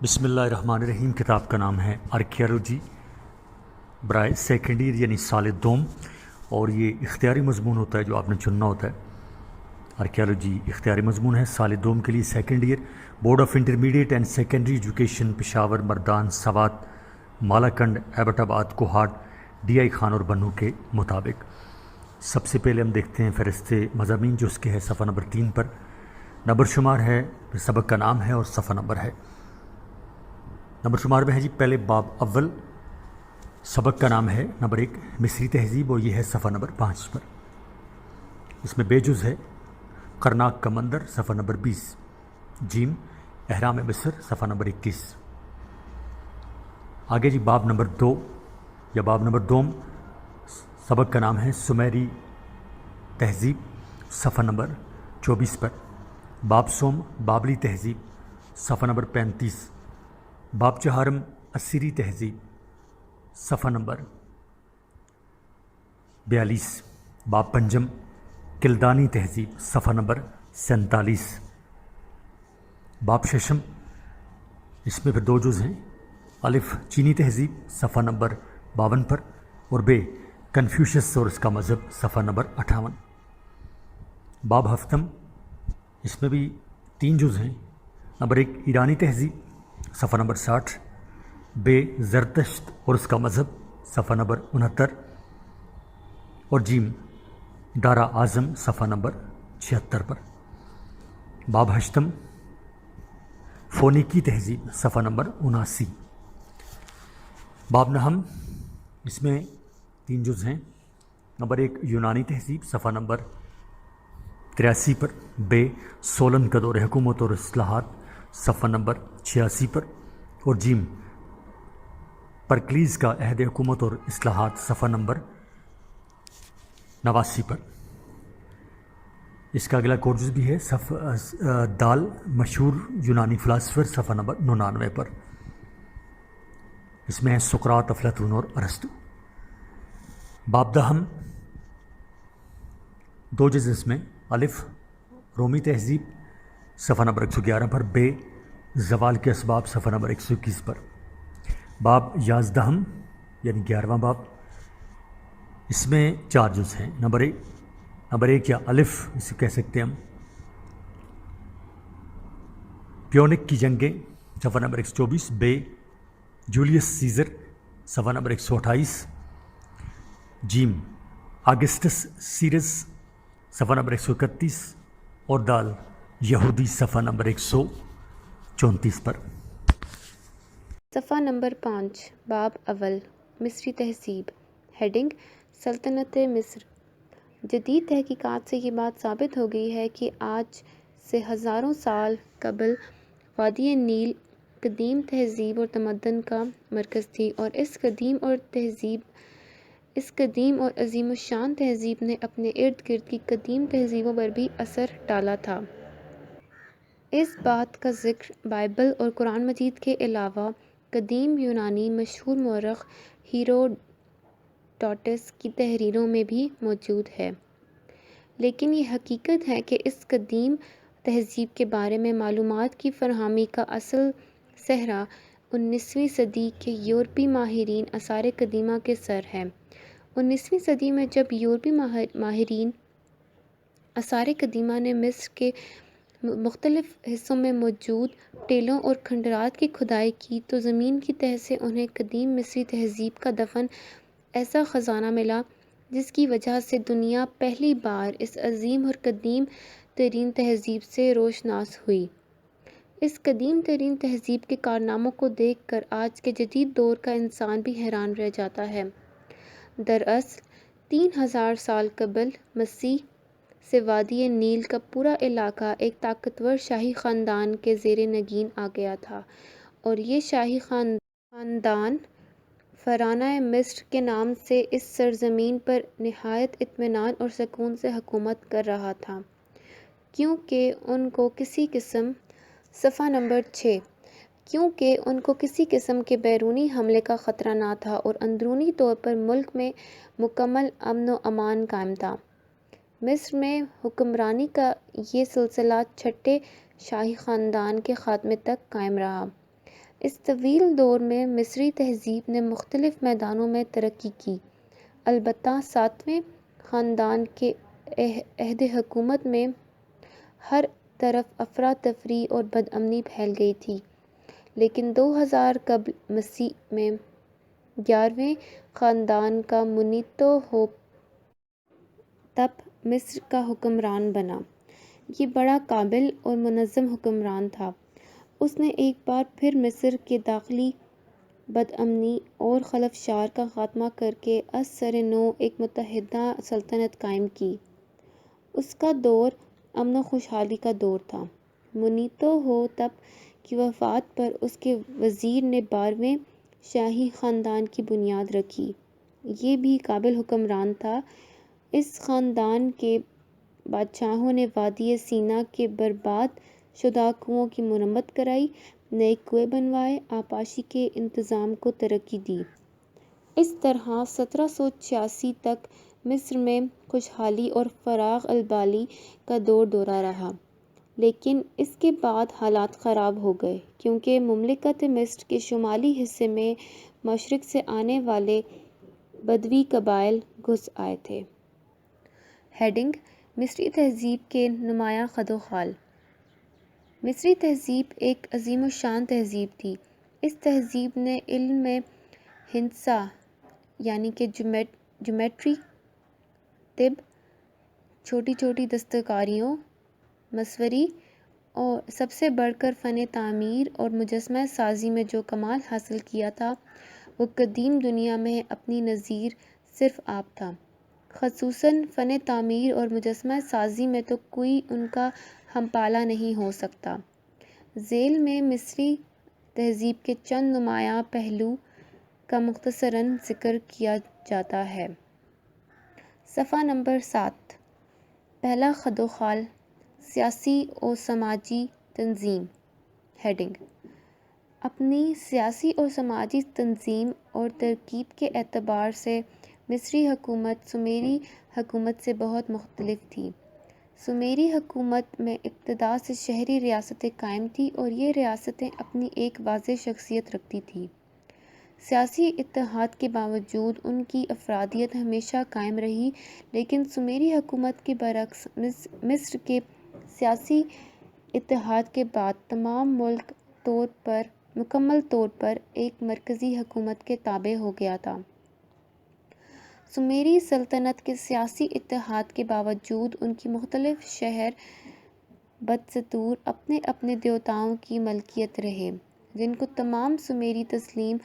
بسم اللہ الرحمن الرحیم۔ کتاب کا نام ہے آرکیالوجی برائے سیکنڈ ایئر یعنی سال دوم، اور یہ اختیاری مضمون ہوتا ہے جو آپ نے چننا ہوتا ہے۔ آرکیالوجی اختیاری مضمون ہے سال دوم کے لیے second year. Board of intermediate and secondary education, Peshawar, Mardan, Swat, Malakand, Abbottabad, Kohat, D I Khan اور بنو کے مطابق۔ سب سے پہلے ہم دیکھتے ہیں فہرست مضامین جو اس کے ہے صفحہ نمبر 3 پر۔ نمبر شمار ہے، پھر سبق کا نام ہے اور صفحہ نمبر ہے۔ نمبر شمار میں ہے جی پہلے باب اول، سبق کا نام ہے نمبر 1 مصری تہذیب، اور یہ ہے صفحہ نمبر 5 پر۔ اس میں بے جز ہے کرناک کا مندر، صفحہ نمبر 20۔ جیم اہرام مصر، صفحہ نمبر 21۔ آگے جی باب نمبر 2 یا باب نمبر دوم، سبق کا نام ہے سمیری تہذیب، صفحہ نمبر 24 پر۔ باب سوم بابلی تہذیب، صفحہ نمبر 35۔ باب چہارم اسیری تہذیب، صفحہ نمبر 42۔ باب پنجم کلدانی تہذیب، صفحہ نمبر 47۔ باب ششم، اس میں پھر 2 جز ہیں۔ الف چینی تہذیب، صفحہ نمبر 52 پر، اور بے کنفیوشس اور اس کا مذہب، صفحہ نمبر 58۔ باب ہفتم، اس میں بھی 3 جز ہیں۔ نمبر 1 ایرانی تہذیب، صفحہ نمبر 60۔ بے زرتشت اور اس کا مذہب، صفحہ نمبر 69۔ اور جیم دارا اعظم، صفحہ نمبر 76 پر۔ باب ہشتم فونیکی تہذیب، صفحہ نمبر 79۔ باب نہم، اس میں 3 جز ہیں۔ نمبر 1 یونانی تہذیب، صفحہ نمبر 83 پر۔ بے سولن کا دور حکومت اور اصلاحات، صفحہ نمبر 86 پر۔ اور جیم پرکلیز کا عہد حکومت اور اصلاحات، صفحہ نمبر 89 پر۔ اس کا اگلا کورجز بھی ہے دال مشہور یونانی فلاسفر، صفحہ نمبر 99 پر۔ اس میں ہے سقراط، افلاطون اور ارسطو۔ باب دہم 2 جز اس میں۔ الف رومی تہذیب، صفحہ نمبر 111 پر۔ بے زوال کے اسباب، صفحہ نمبر 121 پر۔ باب یازدہم یعنی 11واں باب، اس میں 4 جز ہیں۔ نمبر 1 یا الف اسے کہہ سکتے ہیں ہم، پیونک کی جنگیں، صفحہ نمبر 124۔ بے جولیس سیزر، صفحہ نمبر 128۔ جیم آگسٹس سیرس، صفحہ نمبر 131۔ اور دال یہودی، صفحہ نمبر 134 پر۔ صفحہ نمبر 5 باب اول مصری تہذیب، ہیڈنگ سلطنت مصر۔ جدید تحقیقات سے یہ بات ثابت ہو گئی ہے کہ آج سے ہزاروں سال قبل وادی نیل قدیم تہذیب اور تمدن کا مرکز تھی، اور اس قدیم اور عظیم الشان تہذیب نے اپنے ارد گرد کی قدیم تہذیبوں پر بھی اثر ڈالا تھا۔ اس بات کا ذکر بائبل اور قرآن مجید کے علاوہ قدیم یونانی مشہور مورخ ہیروڈوٹس کی تحریروں میں بھی موجود ہے۔ لیکن یہ حقیقت ہے کہ اس قدیم تہذیب کے بارے میں معلومات کی فراہمی کا اصل صحرا 19ویں صدی کے یورپی ماہرین آثار قدیمہ کے سر ہے۔ 19ویں صدی میں جب یورپی ماہرین آثار قدیمہ نے مصر کے مختلف حصوں میں موجود ٹیلوں اور کھنڈرات کی کھدائی کی تو زمین کی تہہ سے انہیں قدیم مصری تہذیب کا دفن ایسا خزانہ ملا جس کی وجہ سے دنیا پہلی بار اس عظیم اور قدیم ترین تہذیب سے روشناس ہوئی۔ اس قدیم ترین تہذیب کے کارناموں کو دیکھ کر آج کے جدید دور کا انسان بھی حیران رہ جاتا ہے۔ دراصل 3000 سال قبل مسیح سے وادی نیل کا پورا علاقہ ایک طاقتور شاہی خاندان کے زیر نگین آ گیا تھا، اور یہ شاہی خاندان فراعنہ مصر کے نام سے اس سرزمین پر نہایت اطمینان اور سکون سے حکومت کر رہا تھا، کیونکہ ان کو کسی قسم کے بیرونی حملے کا خطرہ نہ تھا، اور اندرونی طور پر ملک میں مکمل امن و امان قائم تھا۔ مصر میں حکمرانی کا یہ سلسلہ چھٹے شاہی خاندان کے خاتمے تک قائم رہا۔ اس طویل دور میں مصری تہذیب نے مختلف میدانوں میں ترقی کی، البتہ ساتویں خاندان کے عہد حکومت میں ہر طرف افراتفری اور بدامنی پھیل گئی تھی، لیکن 2000 قبل مسیح میں 11ویں خاندان کا منیتو ہو تب مصر کا حکمران بنا۔ یہ بڑا قابل اور منظم حکمران تھا۔ اس نے ایک بار پھر مصر کے داخلی بدامنی اور خلفشار کا خاتمہ کرکے از سر نو ایک متحدہ سلطنت قائم کی۔ اس کا دور امن و خوشحالی کا دور تھا۔ منیتو ہو تب کی وفات پر اس کے وزیر نے 12ویں شاہی خاندان کی بنیاد رکھی۔ یہ بھی قابل حکمران تھا۔ اس خاندان کے بادشاہوں نے وادی سینا کے برباد شدہ کنوؤں کی مرمت کرائی، نئے کنویں بنوائے، آبپاشی کے انتظام کو ترقی دی۔ اس طرح 1786 تک مصر میں خوشحالی اور فراغ البالی کا دور دورہ رہا، لیکن اس کے بعد حالات خراب ہو گئے کیونکہ مملکت مصر کے شمالی حصے میں مشرق سے آنے والے بدوی قبائل گھس آئے تھے۔ ہیڈنگ: مصری تہذیب کے نمایاں خد و خال۔ مصری تہذیب ایک عظیم الشان تہذیب تھی۔ اس تہذیب نے علم میں ہندسہ یعنی کہ جیومیٹری، طب، چھوٹی چھوٹی دستکاریوں، مصوری اور سب سے بڑھ کر فن تعمیر اور مجسمہ سازی میں جو کمال حاصل کیا تھا وہ قدیم دنیا میں اپنی نظیر صرف آپ تھا۔ خصوصاً فن تعمیر اور مجسمہ سازی میں تو کوئی ان کا ہم پالہ نہیں ہو سکتا۔ ذیل میں مصری تہذیب کے چند نمایاں پہلو کا مختصراً ذکر کیا جاتا ہے۔ صفحہ نمبر 7۔ پہلا خد و خال: سیاسی و سماجی تنظیم۔ ہیڈنگ: اپنی سیاسی اور سماجی تنظیم اور ترکیب کے اعتبار سے مصری حکومت سومیری حکومت سے بہت مختلف تھی۔ سومیری حکومت میں ابتدا سے شہری ریاستیں قائم تھیں اور یہ ریاستیں اپنی ایک واضح شخصیت رکھتی تھیں۔ سیاسی اتحاد کے باوجود ان کی افرادیت ہمیشہ قائم رہی، لیکن سومیری حکومت کے برعکس مصر کے سیاسی اتحاد کے بعد تمام ملک مکمل طور پر ایک مرکزی حکومت کے تابع ہو گیا تھا۔ سومیری سلطنت کے سیاسی اتحاد کے باوجود ان کی مختلف شہر بدستور اپنے اپنے دیوتاؤں کی ملکیت رہے، جن کو تمام سومیری تسلیم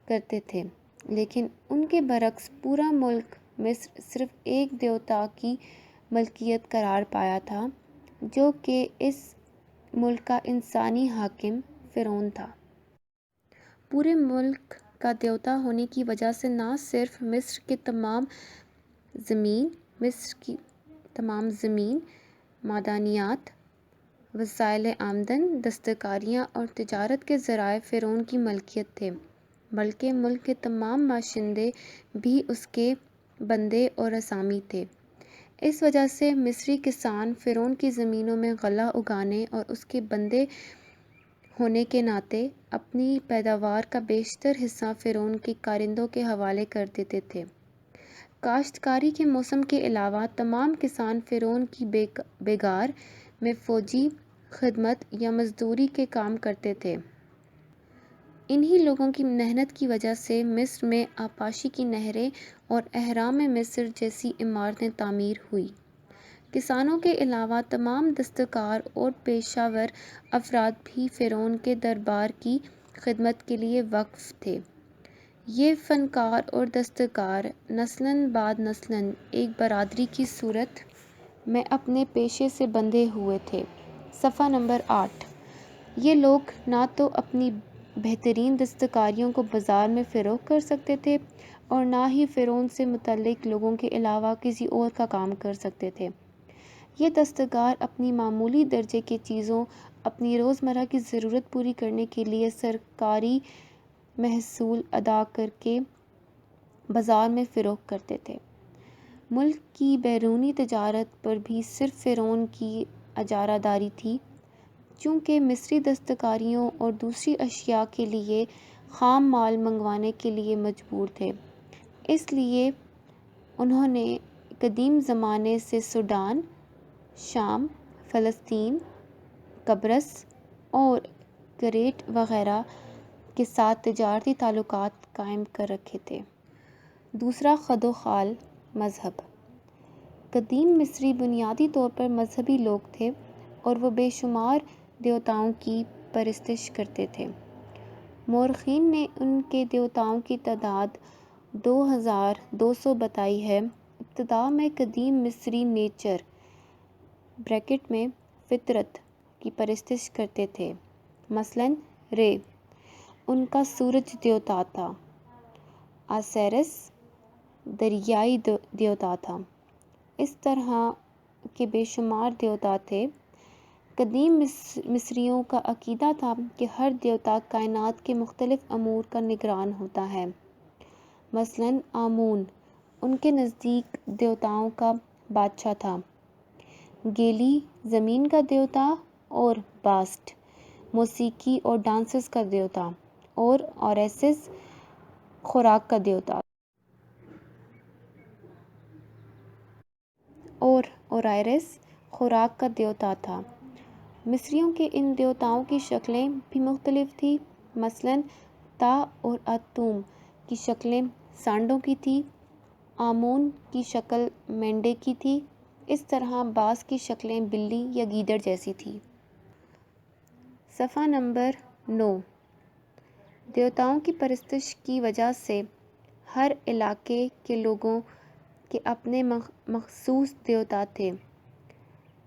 کرتے تھے، لیکن ان کے برعکس پورا ملک مصر صرف ایک دیوتا کی ملکیت قرار پایا تھا، جو کہ اس ملک کا انسانی حاکم فرعون تھا۔ پورے ملک کا دیوتا ہونے کی وجہ سے نہ صرف مصر کی تمام زمین، معدنیات، وسائل آمدن، دستکاریاں اور تجارت کے ذرائع فرعون کی ملکیت تھے، بلکہ ملک کے تمام باشندے بھی اس کے بندے اور اسامی تھے۔ اس وجہ سے مصری کسان فرعون کی زمینوں میں غلہ اگانے اور اس کے بندے ہونے کے ناطے اپنی پیداوار کا بیشتر حصہ فرعون کے کارندوں کے حوالے کر دیتے تھے۔ کاشتکاری کے موسم کے علاوہ تمام کسان فرعون کی بیگار میں فوجی خدمت یا مزدوری کے کام کرتے تھے۔ انہی لوگوں کی محنت کی وجہ سے مصر میں آبپاشی کی نہریں اور اہرام مصر جیسی عمارتیں تعمیر ہوئیں۔ کسانوں کے علاوہ تمام دستکار اور پیشہ ور افراد بھی فرعون کے دربار کی خدمت کے لیے وقف تھے۔ یہ فنکار اور دستکار نسلاً بعد نسلاً ایک برادری کی صورت میں اپنے پیشے سے بندھے ہوئے تھے۔ صفحہ نمبر 8۔ یہ لوگ نہ تو اپنی بہترین دستکاریوں کو بازار میں فروخت کر سکتے تھے اور نہ ہی فرعون سے متعلق لوگوں کے علاوہ کسی اور کا کام کر سکتے تھے۔ یہ دستکار اپنی معمولی درجے کی چیزوں اپنی روزمرہ کی ضرورت پوری کرنے کے لیے سرکاری محصول ادا کرکے بازار میں فروخت کرتے تھے۔ ملک کی بیرونی تجارت پر بھی صرف فرعون کی اجارہ داری تھی۔ چونکہ مصری دستکاریوں اور دوسری اشیاء کے لیے خام مال منگوانے کے لیے مجبور تھے، اس لیے انہوں نے قدیم زمانے سے سوڈان، شام، فلسطین، قبرص اور کریٹ وغیرہ کے ساتھ تجارتی تعلقات قائم کر رکھے تھے۔ دوسرا خد و خال مذہب۔ قدیم مصری بنیادی طور پر مذہبی لوگ تھے اور وہ بے شمار دیوتاؤں کی پرستش کرتے تھے۔ مورخین نے ان کے دیوتاؤں کی تعداد 2200 بتائی ہے۔ ابتدا میں قدیم مصری نیچر میں فطرت کی پرستش کرتے تھے، مثلاً رے ان کا سورج دیوتا تھا، آسیرس دریائی دیوتا تھا، اس طرح کے بے شمار دیوتا تھے۔ قدیم مصریوں کا عقیدہ تھا کہ ہر دیوتا کائنات کے مختلف امور کا نگران ہوتا ہے، مثلاً آمون ان کے نزدیک دیوتاؤں کا بادشاہ تھا، گیلی زمین کا دیوتا اور باسٹ موسیقی اور ڈانسز کا دیوتا اور اوریسس خوراک کا دیوتا تھا۔ مصریوں کے ان دیوتاؤں کی شکلیں بھی مختلف تھیں، مثلاً تا اور آتوم کی شکلیں سانڈوں کی تھیں، آمون کی شکل مینڈے کی تھی، اس طرح باس کی شکلیں بلی یا گیدڑ جیسی تھیں۔ صفحہ نمبر 9۔ دیوتاؤں کی پرستش کی وجہ سے ہر علاقے کے لوگوں کے اپنے مخصوص دیوتا تھے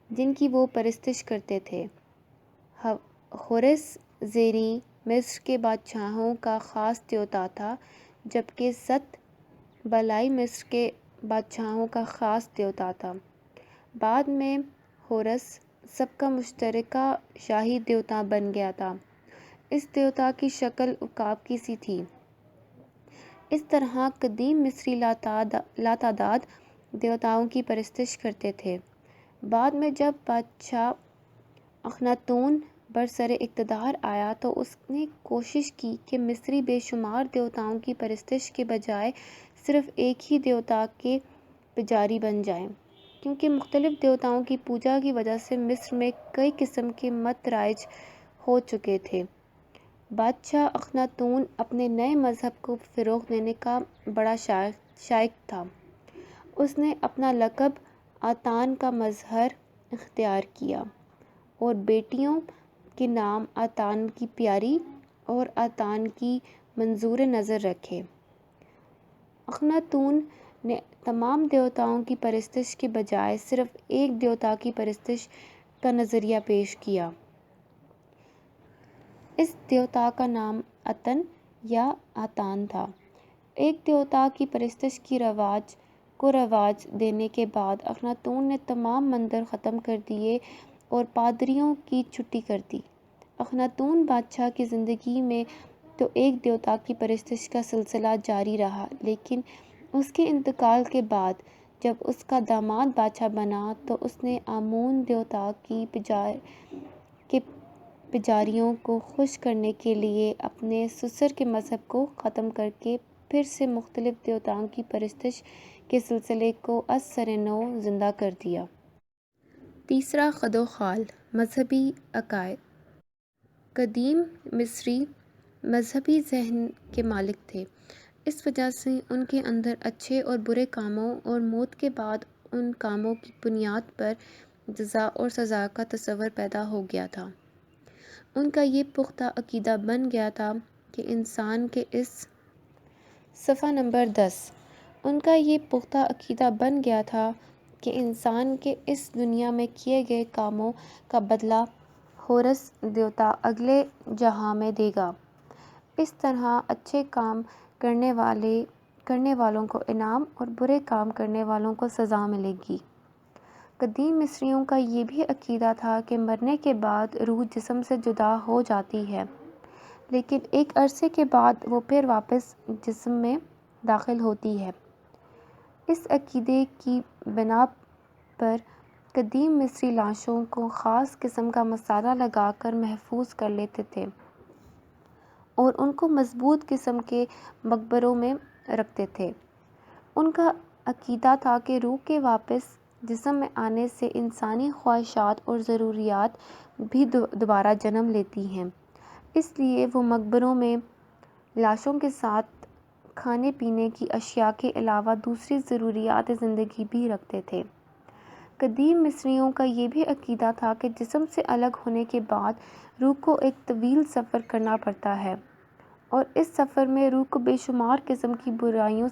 جن کی وہ پرستش کرتے تھے۔ حورس زیریں مصر کے بادشاہوں کا خاص دیوتا تھا، جبکہ ست بالائی مصر کے بادشاہوں کا خاص دیوتا تھا۔ بعد میں حورس سب کا مشترکہ شاہی دیوتا بن گیا تھا۔ اس دیوتا کی شکل عقاب کی سی تھی۔ اس طرح قدیم مصری لاتعداد دیوتاؤں کی پرستش کرتے تھے۔ بعد میں جب بادشاہ اخناتون برسر اقتدار آیا تو اس نے کوشش کی کہ مصری بے شمار دیوتاؤں کی پرستش کے بجائے صرف ایک ہی دیوتا کے پجاری بن جائیں، کیونکہ مختلف دیوتاؤں کی پوجا کی وجہ سے مصر میں کئی قسم کے مت رائج ہو چکے تھے۔ بادشاہ اخناتون اپنے نئے مذہب کو فروغ دینے کا بڑا شائق تھا۔ اس نے اپنا لقب آتان کا مظہر اختیار کیا اور بیٹیوں کے نام آتان کی پیاری اور آتان کی منظور نظر رکھے۔ اخناتون نے تمام دیوتاؤں کی پرستش کے بجائے صرف ایک دیوتا کی پرستش کا نظریہ پیش کیا۔ اس دیوتا کا نام آتن یا آتان تھا۔ ایک دیوتا کی پرستش کو رواج دینے کے بعد اخناتون نے تمام مندر ختم کر دیے اور پادریوں کی چھٹی کر دی۔ اخناتون بادشاہ کی زندگی میں تو ایک دیوتا کی پرستش کا سلسلہ جاری رہا، لیکن اس کے انتقال کے بعد جب اس کا داماد بادشاہ بنا تو اس نے آمون دیوتا کی پجاریوں کو خوش کرنے کے لیے اپنے سسر کے مذہب کو ختم کر کے پھر سے مختلف دیوتاؤں کی پرستش کے سلسلے کو از سر نو زندہ کر دیا۔ تیسرا خد و خال مذہبی عقائد۔ قدیم مصری مذہبی ذہن کے مالک تھے، اس وجہ سے ان کے اندر اچھے اور برے کاموں اور موت کے بعد ان کاموں کی بنیاد پر جزا اور سزا کا تصور پیدا ہو گیا تھا۔ ان کا یہ پختہ عقیدہ بن گیا تھا کہ انسان کے صفحہ نمبر 10۔ ان کا یہ پختہ عقیدہ بن گیا تھا کہ انسان کے اس دنیا میں کیے گئے کاموں کا بدلہ حورس دیوتا اگلے جہاں میں دے گا۔ اس طرح اچھے کام کرنے والوں کو انعام اور برے کام کرنے والوں کو سزا ملے گی۔ قدیم مصریوں کا یہ بھی عقیدہ تھا کہ مرنے کے بعد روح جسم سے جدا ہو جاتی ہے، لیکن ایک عرصے کے بعد وہ پھر واپس جسم میں داخل ہوتی ہے۔ اس عقیدے کی بنا پر قدیم مصری لاشوں کو خاص قسم کا مسالہ لگا کر محفوظ کر لیتے تھے اور ان کو مضبوط قسم کے مقبروں میں رکھتے تھے۔ ان کا عقیدہ تھا کہ روح کے واپس جسم میں آنے سے انسانی خواہشات اور ضروریات بھی دوبارہ جنم لیتی ہیں، اس لیے وہ مقبروں میں لاشوں کے ساتھ کھانے پینے کی اشیاء کے علاوہ دوسری ضروریات زندگی بھی رکھتے تھے۔ قدیم مصریوں کا یہ بھی عقیدہ تھا کہ جسم سے الگ ہونے کے بعد روح کو ایک طویل سفر کرنا پڑتا ہے اور اس سفر میں روح کو بے شمار قسم کی برائیوں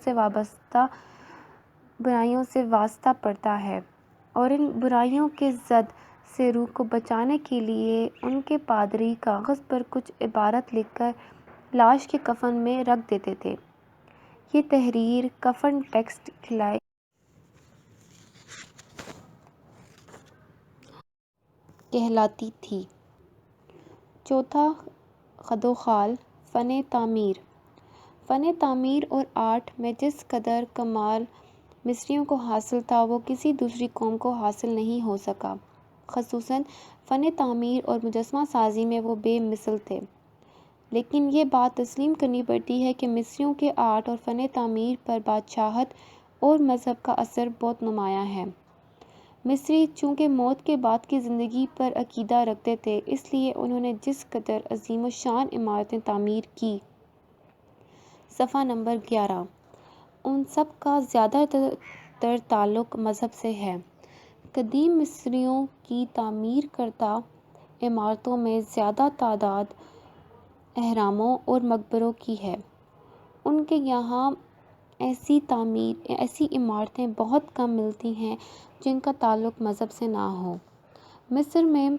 سے واسطہ پڑتا ہے اور ان برائیوں کے زد سے روح کو بچانے کے لیے ان کے پادری کاغذ پر کچھ عبارت لکھ کر لاش کے کفن میں رکھ دیتے تھے۔ یہ تحریر کفن ٹیکسٹ کہلاتی تھی۔ چوتھا، خد و خال، فن تعمیر۔ فن تعمیر اور آرٹ میں جس قدر کمال مصریوں کو حاصل تھا وہ کسی دوسری قوم کو حاصل نہیں ہو سکا۔ خصوصاً فن تعمیر اور مجسمہ سازی میں وہ بے مثل تھے۔ لیکن یہ بات تسلیم کرنی پڑتی ہے کہ مصریوں کے آرٹ اور فن تعمیر پر بادشاہت اور مذہب کا اثر بہت نمایاں ہے۔ مصری چونکہ موت کے بعد کی زندگی پر عقیدہ رکھتے تھے، اس لیے انہوں نے جس قدر عظیم الشان عمارتیں تعمیر کی، صفحہ نمبر 11، ان سب کا زیادہ تر تعلق مذہب سے ہے۔ قدیم مصریوں کی تعمیر کردہ عمارتوں میں زیادہ تعداد اہراموں اور مقبروں کی ہے۔ ان کے یہاں ایسی عمارتیں بہت کم ملتی ہیں جن کا تعلق مذہب سے نہ ہو۔ مصر میں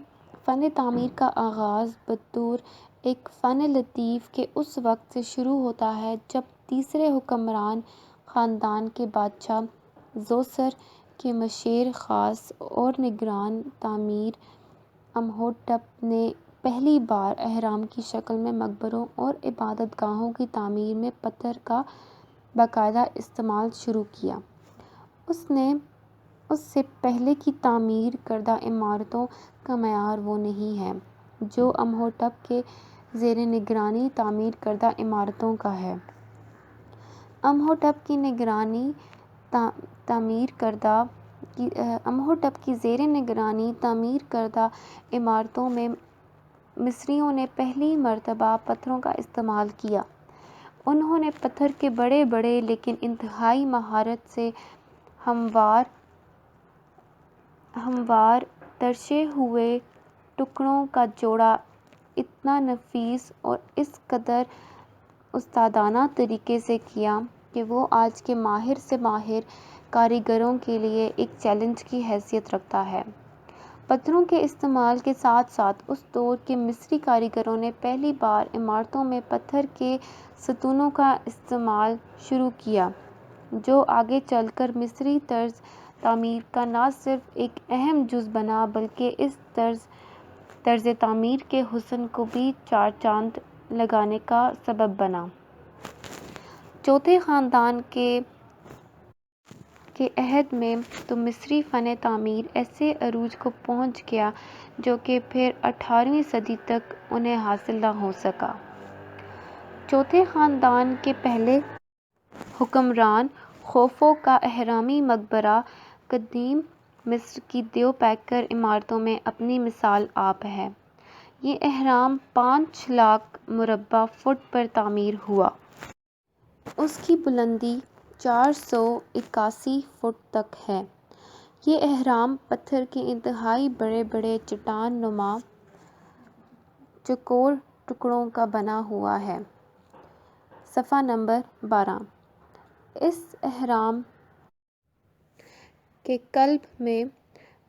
فن تعمیر کا آغاز بطور ایک فن لطیف کے اس وقت سے شروع ہوتا ہے جب تیسرے حکمران خاندان کے بادشاہ زوسر کے مشیر خاص اور نگران تعمیر امہوٹپ نے پہلی بار اہرام کی شکل میں مقبروں اور عبادت گاہوں کی تعمیر میں پتھر کا باقاعدہ استعمال شروع کیا۔ اس سے پہلے کی تعمیر کردہ عمارتوں کا معیار وہ نہیں ہے جو امہوٹپ کے زیر نگرانی تعمیر کردہ عمارتوں کا ہے۔ امہوٹپ کی زیر نگرانی تعمیر کردہ عمارتوں میں مصریوں نے پہلی مرتبہ پتھروں کا استعمال کیا۔ انہوں نے پتھر کے بڑے بڑے لیکن انتہائی مہارت سے ہموار تراشے ہوئے ٹکڑوں کا جوڑا اتنا نفیس اور اس قدر استادانہ طریقے سے کیا کہ وہ آج کے ماہر سے ماہر کاریگروں کے لیے ایک چیلنج کی حیثیت رکھتا ہے۔ پتھروں کے استعمال کے ساتھ ساتھ اس دور کے مصری کاریگروں نے پہلی بار عمارتوں میں پتھر کے ستونوں کا استعمال شروع کیا، جو آگے چل کر مصری طرز تعمیر کا نہ صرف ایک اہم جز بنا بلکہ اس طرز تعمیر کے حسن کو بھی چار چاند لگانے کا سبب بنا۔ چوتھے خاندان کے عہد میں تو مصری فن تعمیر ایسے عروج کو پہنچ گیا جو کہ پھر 18ویں صدی تک انہیں حاصل نہ ہو سکا۔ چوتھے خاندان کے پہلے حکمران خوفو کا اہرامی مقبرہ قدیم مصر کی دیو پیکر عمارتوں میں اپنی مثال آپ ہے۔ یہ اہرام 5 لاکھ مربع فٹ پر تعمیر ہوا۔ اس کی بلندی 481 فٹ تک ہے۔ یہ اہرام پتھر کے انتہائی بڑے بڑے چٹان نما چوکور ٹکڑوں کا بنا ہوا ہے، صفحہ نمبر 12۔ اس اہرام کے قلب میں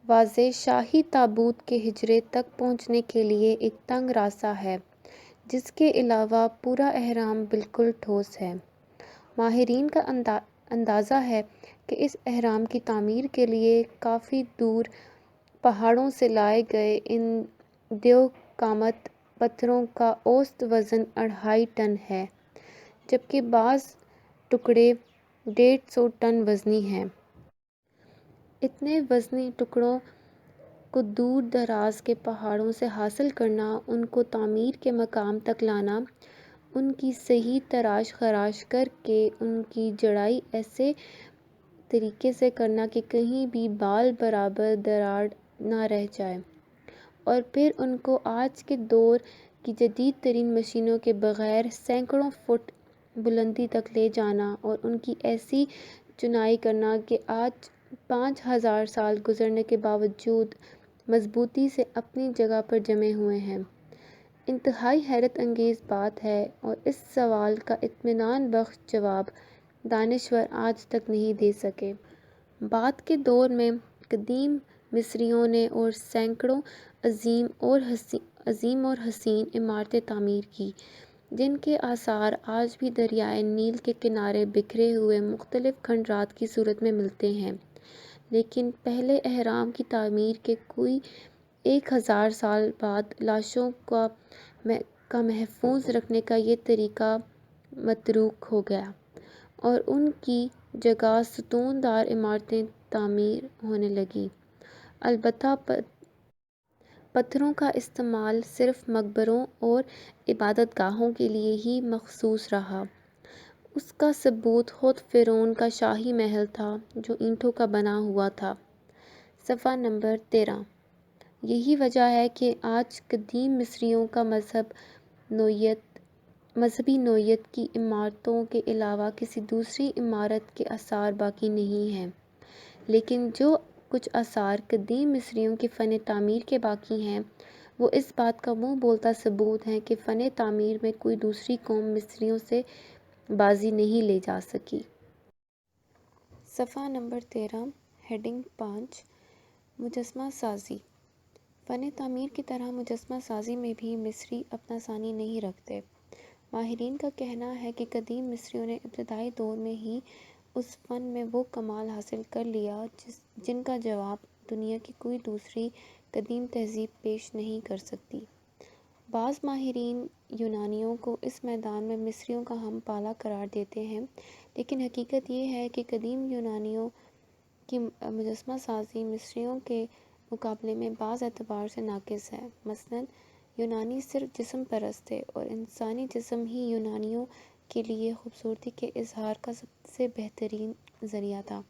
واضح شاہی تابوت کے حجرے تک پہنچنے کے لیے ایک تنگ راستہ ہے، جس کے علاوہ پورا اہرام بالکل ٹھوس ہے۔ ماہرین کا اندازہ ہے کہ اس اہرام کی تعمیر کے لیے کافی دور پہاڑوں سے لائے گئے ان دیو قامت پتھروں کا اوسط وزن 2.5 ٹن ہے، جبکہ بعض ٹکڑے 150 ٹن وزنی ہیں۔ اتنے وزنی ٹکڑوں کو دور دراز کے پہاڑوں سے حاصل کرنا، ان کو تعمیر کے مقام تک لانا، ان کی صحیح تراش خراش کر کے ان کی جڑائی ایسے طریقے سے کرنا کہ کہیں بھی بال برابر دراڑ نہ رہ جائے، اور پھر ان کو آج کے دور کی جدید ترین مشینوں کے بغیر سینکڑوں فٹ بلندی تک لے جانا، اور ان کی ایسی چنائی کرنا کہ آج 5000 سال گزرنے کے باوجود مضبوطی سے اپنی جگہ پر جمے ہوئے ہیں، انتہائی حیرت انگیز بات ہے، اور اس سوال کا اطمینان بخش جواب دانشور آج تک نہیں دے سکے۔ بعد کے دور میں قدیم مصریوں نے اور سینکڑوں عظیم اور حسین عمارتیں تعمیر کی، جن کے آثار آج بھی دریائے نیل کے کنارے بکھرے ہوئے مختلف کھنڈرات کی صورت میں ملتے ہیں، لیکن پہلے اہرام کی تعمیر کے کوئی 1000 سال بعد لاشوں کا محفوظ رکھنے کا یہ طریقہ متروک ہو گیا، اور ان کی جگہ ستون دار عمارتیں تعمیر ہونے لگیں۔ البتہ پتھروں کا استعمال صرف مقبروں اور عبادت گاہوں کے لیے ہی مخصوص رہا۔ اس کا ثبوت خود فرعون کا شاہی محل تھا جو اینٹوں کا بنا ہوا تھا۔ صفحہ نمبر 13۔ یہی وجہ ہے کہ آج قدیم مصریوں کا مذہبی نوعیت کی عمارتوں کے علاوہ کسی دوسری عمارت کے آثار باقی نہیں ہیں، لیکن جو کچھ آثار قدیم مصریوں کے فن تعمیر کے باقی ہیں، وہ اس بات کا منہ بولتا ثبوت ہیں کہ فن تعمیر میں کوئی دوسری قوم مصریوں سے بازی نہیں لے جا سکی۔ صفحہ نمبر 13۔ ہیڈنگ 5 مجسمہ سازی۔ فن تعمیر کی طرح مجسمہ سازی میں بھی مصری اپنا ثانی نہیں رکھتے۔ ماہرین کا کہنا ہے کہ قدیم مصریوں نے ابتدائی دور میں ہی اس فن میں وہ کمال حاصل کر لیا جن کا جواب دنیا کی کوئی دوسری قدیم تہذیب پیش نہیں کر سکتی۔ بعض ماہرین یونانیوں کو اس میدان میں مصریوں کا ہم پالہ قرار دیتے ہیں، لیکن حقیقت یہ ہے کہ قدیم یونانیوں کی مجسمہ سازی مصریوں کے مقابلے میں بعض اعتبار سے ناقص ہے۔ مثلاً یونانی صرف جسم پرست تھے، اور انسانی جسم ہی یونانیوں کے لیے خوبصورتی کے اظہار کا سب سے بہترین ذریعہ تھا،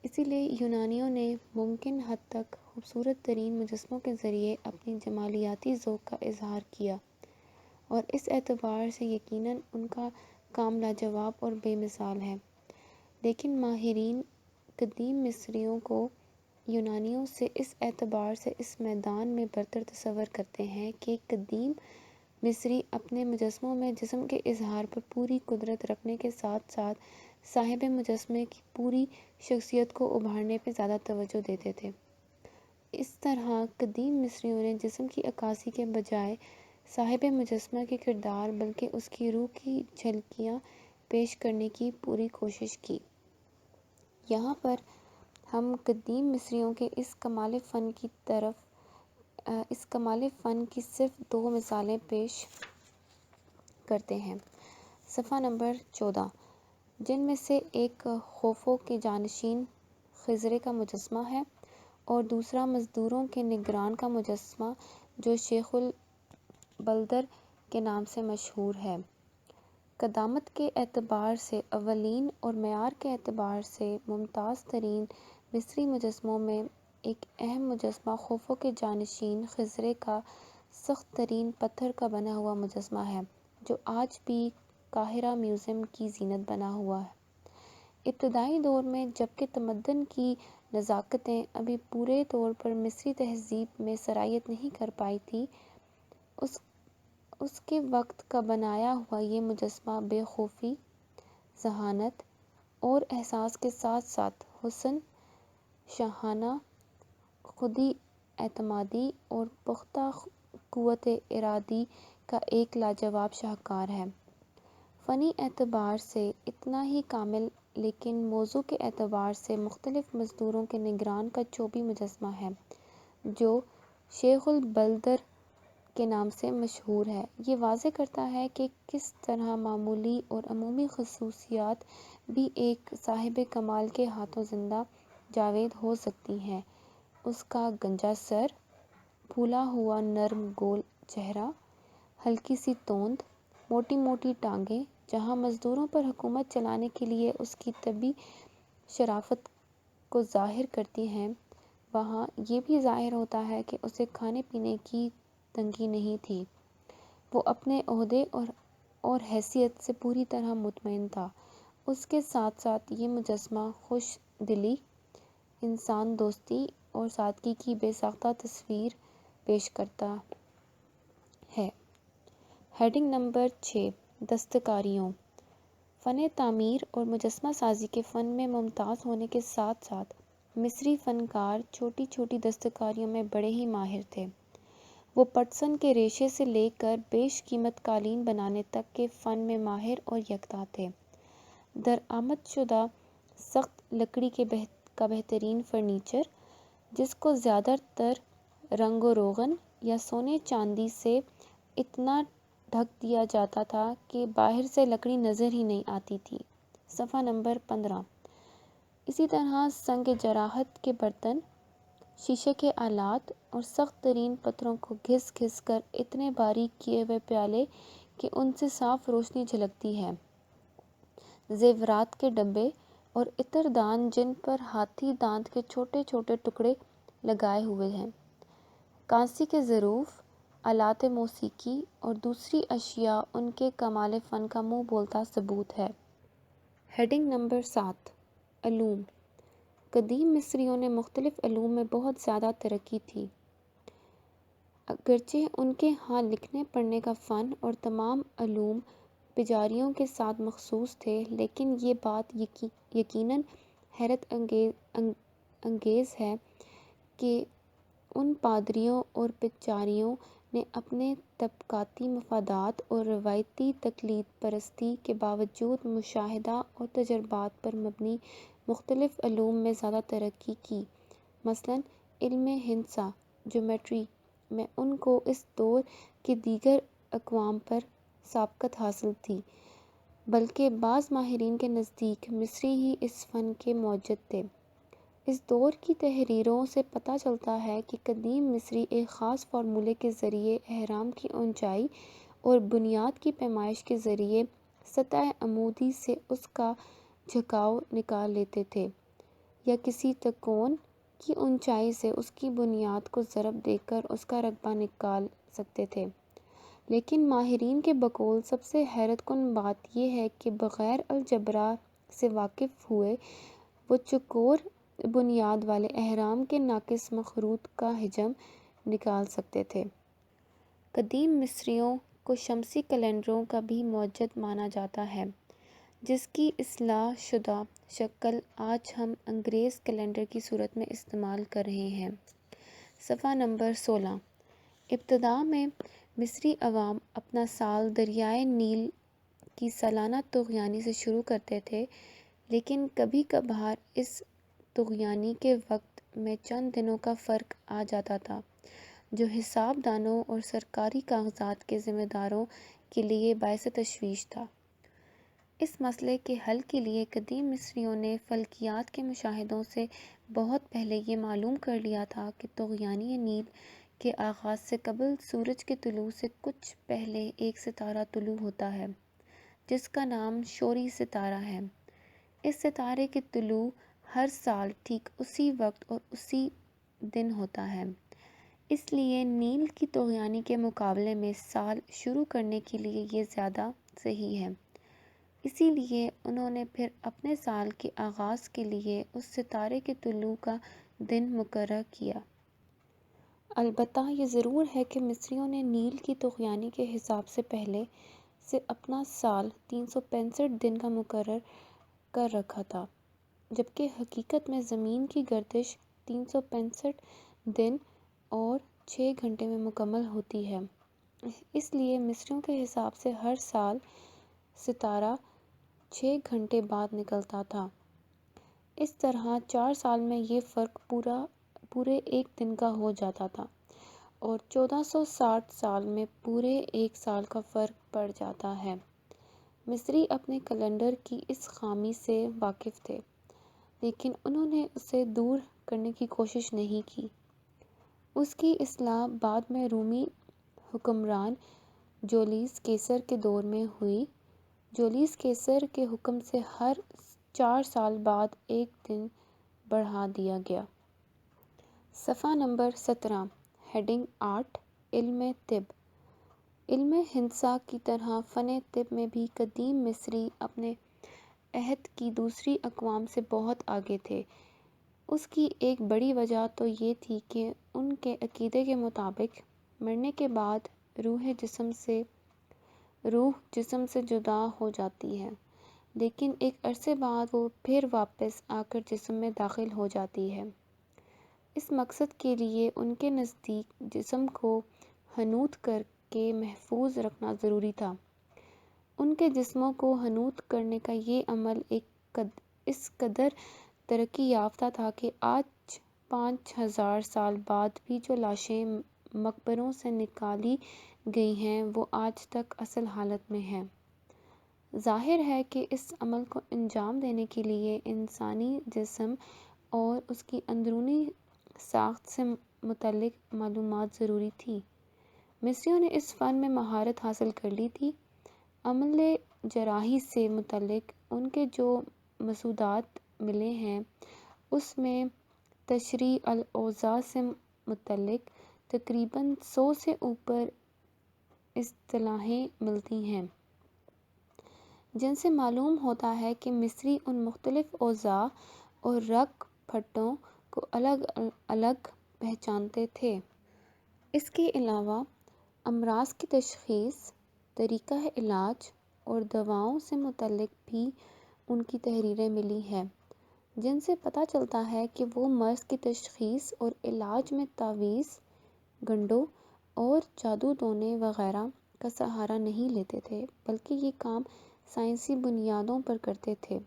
اسی لیے یونانیوں نے ممکن حد تک خوبصورت ترین مجسموں کے ذریعے اپنی جمالیاتی ذوق کا اظہار کیا، اور اس اعتبار سے یقیناً ان کا کام لاجواب اور بے مثال ہے۔ لیکن ماہرین قدیم مصریوں کو یونانیوں سے اس اعتبار سے اس میدان میں برتر تصور کرتے ہیں کہ قدیم مصری اپنے مجسموں میں جسم کے اظہار پر پوری قدرت رکھنے کے ساتھ ساتھ صاحب مجسمے کی پوری شخصیت کو ابھارنے پہ زیادہ توجہ دیتے تھے۔ اس طرح قدیم مصریوں نے جسم کی عکاسی کے بجائے صاحب مجسمہ کے کردار بلکہ اس کی روح کی جھلکیاں پیش کرنے کی پوری کوشش کی۔ یہاں پر ہم قدیم مصریوں کے اس کمال فن کی صرف 2 مثالیں پیش کرتے ہیں۔ صفحہ نمبر 14، جن میں سے ایک خوفو کے جانشین خضرے کا مجسمہ ہے، اور دوسرا مزدوروں کے نگران کا مجسمہ جو شیخ البلدر کے نام سے مشہور ہے۔ قدامت کے اعتبار سے اولین اور معیار کے اعتبار سے ممتاز ترین مصری مجسموں میں ایک اہم مجسمہ خوفو کے جانشین خضرے کا سخت ترین پتھر کا بنا ہوا مجسمہ ہے، جو آج بھی قاہرہ میوزیم کی زینت بنا ہوا ہے۔ ابتدائی دور میں جبکہ تمدن کی نزاکتیں ابھی پورے طور پر مصری تہذیب میں سرایت نہیں کر پائی تھیں، اس کے وقت کا بنایا ہوا یہ مجسمہ بے خوفی، ذہانت اور احساس کے ساتھ ساتھ حسن، شاہانہ خودی اعتمادی اور پختہ قوت ارادی کا ایک لاجواب شاہکار ہے۔ فنی اعتبار سے اتنا ہی کامل، لیکن موضوع کے اعتبار سے مختلف مزدوروں کے نگران کا چوبی مجسمہ ہے، جو شیخ البلدر کے نام سے مشہور ہے۔ یہ واضح کرتا ہے کہ کس طرح معمولی اور عمومی خصوصیات بھی ایک صاحب کمال کے ہاتھوں زندہ جاوید ہو سکتی ہیں۔ اس کا گنجا سر، پھولا ہوا نرم گول چہرہ، ہلکی سی توند، موٹی موٹی ٹانگیں، جہاں مزدوروں پر حکومت چلانے کے لیے اس کی طبی شرافت کو ظاہر کرتی ہیں، وہاں یہ بھی ظاہر ہوتا ہے کہ اسے کھانے پینے کی تنگی نہیں تھی۔ وہ اپنے عہدے اور حیثیت سے پوری طرح مطمئن تھا۔ اس کے ساتھ ساتھ یہ مجسمہ خوش دلی، انسان دوستی اور سادگی کی بے ساختہ تصویر پیش کرتا ہے۔ Heading number 6: دستکاریوں۔ فن تعمیر اور مجسمہ سازی کے فن میں ممتاز ہونے کے ساتھ ساتھ مصری فنکار چھوٹی چھوٹی دستکاریوں میں بڑے ہی ماہر تھے۔ وہ پٹسن کے ریشے سے لے کر بیش قیمت قالین بنانے تک کے فن میں ماہر اور یکتا تھے۔ درآمد شدہ سخت لکڑی کا بہترین فرنیچر، جس کو زیادہ تر رنگ و روغن یا سونے چاندی سے اتنا ڈھک دیا جاتا تھا کہ باہر سے لکڑی نظر ہی نہیں آتی تھی۔ صفحہ نمبر 15۔ اسی طرح سنگ جراحت کے برتن، شیشے کے آلات اور سخت ترین پتھروں کو گھس گھس کر اتنے باریک کیے ہوئے پیالے کہ ان سے صاف روشنی جھلکتی ہے، زیورات کے ڈبے اور عطر دان جن پر ہاتھی دانت کے چھوٹے چھوٹے ٹکڑے لگائے ہوئے ہیں، کانسی کے ظروف، آلات موسیقی اور دوسری اشیاء ان کے کمال فن کا منہ بولتا ثبوت ہے۔ ہیڈنگ نمبر 7: علوم۔ قدیم مصریوں نے مختلف علوم میں بہت زیادہ ترقی تھی۔ اگرچہ ان کے ہاں لکھنے پڑھنے کا فن اور تمام علوم پجاریوں کے ساتھ مخصوص تھے، لیکن یہ بات یقیناً حیرت انگیز ہے کہ ان پادریوں اور پجاریوں نے اپنے طبقاتی مفادات اور روایتی تقلید پرستی کے باوجود مشاہدہ اور تجربات پر مبنی مختلف علوم میں زیادہ ترقی کی۔ مثلاً علم ہندسہ، جیومیٹری میں ان کو اس دور کے دیگر اقوام پر سبقت حاصل تھی، بلکہ بعض ماہرین کے نزدیک مصری ہی اس فن کے موجد تھے۔ اس دور کی تحریروں سے پتہ چلتا ہے کہ قدیم مصری ایک خاص فارمولے کے ذریعے اہرام کی اونچائی اور بنیاد کی پیمائش کے ذریعے سطح عمودی سے اس کا جھکاؤ نکال لیتے تھے، یا کسی تکون کی اونچائی سے اس کی بنیاد کو ضرب دے کر اس کا رقبہ نکال سکتے تھے۔ لیکن ماہرین کے بقول سب سے حیرت کن بات یہ ہے کہ بغیر الجبرا سے واقف ہوئے وہ چوکور بنیاد والے اہرام کے ناقص مخروط کا حجم نکال سکتے تھے۔ قدیم مصریوں کو شمسی کیلنڈروں کا بھی موجد مانا جاتا ہے، جس کی اصلاح شدہ شکل آج ہم انگریزی کیلنڈر کی صورت میں استعمال کر رہے ہیں۔ صفحہ نمبر 16۔ ابتدا میں مصری عوام اپنا سال دریائے نیل کی سالانہ طغیانی سے شروع کرتے تھے، لیکن کبھی کبھار اس طغیانی کے وقت میں چند دنوں کا فرق آ جاتا تھا، جو حساب دانوں اور سرکاری کاغذات کے ذمہ داروں کے لیے باعث تشویش تھا۔ اس مسئلے کے حل کے لیے قدیم مصریوں نے فلکیات کے مشاہدوں سے بہت پہلے یہ معلوم کر لیا تھا کہ طغیانی نیل کے آغاز سے قبل سورج کے طلوع سے کچھ پہلے ایک ستارہ طلوع ہوتا ہے، جس کا نام شوری ستارہ ہے۔ اس ستارے کے طلوع ہر سال ٹھیک اسی وقت اور اسی دن ہوتا ہے، اس لیے نیل کی طغیانی کے مقابلے میں سال شروع کرنے کے لیے یہ زیادہ صحیح ہے۔ اسی لیے انہوں نے پھر اپنے سال کے آغاز کے لیے اس ستارے کے طلوع کا دن مقرر کیا۔ البتہ یہ ضرور ہے کہ مصریوں نے نیل کی طغیانی کے حساب سے پہلے سے اپنا سال 365 دن کا مقرر کر رکھا تھا، جبکہ حقیقت میں زمین کی گردش 365 دن اور 6 گھنٹے میں مکمل ہوتی ہے۔ اس لیے مصریوں کے حساب سے ہر سال ستارہ 6 گھنٹے بعد نکلتا تھا۔ اس طرح 4 سال میں یہ فرق پورے ایک دن کا ہو جاتا تھا، اور 1460 سال میں پورے ایک سال کا فرق پڑ جاتا ہے۔ مصری اپنے کیلنڈر کی اس خامی سے واقف تھے۔ لیکن انہوں نے اسے دور کرنے کی کوشش نہیں کی۔ اس کی اصلاح بعد میں رومی حکمران جولیس کیسر کے دور میں ہوئی۔ جولیس کیسر کے حکم سے ہر 4 سال بعد ایک دن بڑھا دیا گیا۔ صفحہ نمبر 17 ہیڈنگ 8 علم طب۔ علم ہندسہ کی طرح فن طب میں بھی قدیم مصری اپنے عہد کی دوسری اقوام سے بہت آگے تھے۔ اس کی ایک بڑی وجہ تو یہ تھی کہ ان کے عقیدے کے مطابق مرنے کے بعد روح جسم سے جدا ہو جاتی ہے، لیکن ایک عرصے بعد وہ پھر واپس آ کر جسم میں داخل ہو جاتی ہے۔ اس مقصد کے لیے ان کے نزدیک جسم کو حنوط کر کے محفوظ رکھنا ضروری تھا۔ ان کے جسموں کو حنوط کرنے کا یہ عمل اس قدر ترقی یافتہ تھا کہ آج 5000 سال بعد بھی جو لاشیں مقبروں سے نکالی گئی ہیں وہ آج تک اصل حالت میں ہیں۔ ظاہر ہے کہ اس عمل کو انجام دینے کے لیے انسانی جسم اور اس کی اندرونی ساخت سے متعلق معلومات ضروری تھیں۔ مصریوں نے اس فن میں مہارت حاصل کر لی تھی۔ عملِ جراحی سے متعلق ان کے جو مسودات ملے ہیں اس میں تشریح الاوضاع سے متعلق تقریباً 100 سے اوپر اصطلاحیں ملتی ہیں، جن سے معلوم ہوتا ہے کہ مصری ان مختلف اوضاع اور رگ پٹوں کو الگ الگ پہچانتے تھے۔ اس کے علاوہ امراض کی تشخیص، طریقہ علاج اور دواؤں سے متعلق بھی ان کی تحریریں ملی ہیں، جن سے پتہ چلتا ہے کہ وہ مرض کی تشخیص اور علاج میں تعویذ، گنڈوں اور جادو ٹونے وغیرہ کا سہارا نہیں لیتے تھے، بلکہ یہ کام سائنسی بنیادوں پر کرتے تھے۔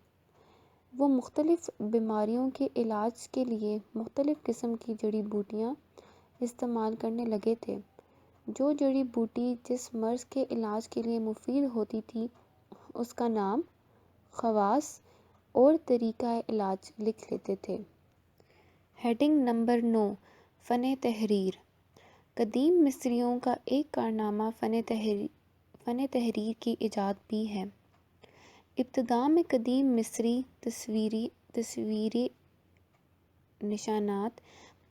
وہ مختلف بیماریوں کے علاج کے لیے مختلف قسم کی جڑی بوٹیاں استعمال کرنے لگے تھے۔ جو جڑی بوٹی جس مرض کے علاج کے لیے مفید ہوتی تھی اس کا نام، خواص اور طریقہ علاج لکھ لیتے تھے۔ ہیڈنگ نمبر 9 فن تحریر۔ قدیم مصریوں کا ایک کارنامہ فن تحریر کی ایجاد بھی ہے۔ ابتدا میں قدیم مصری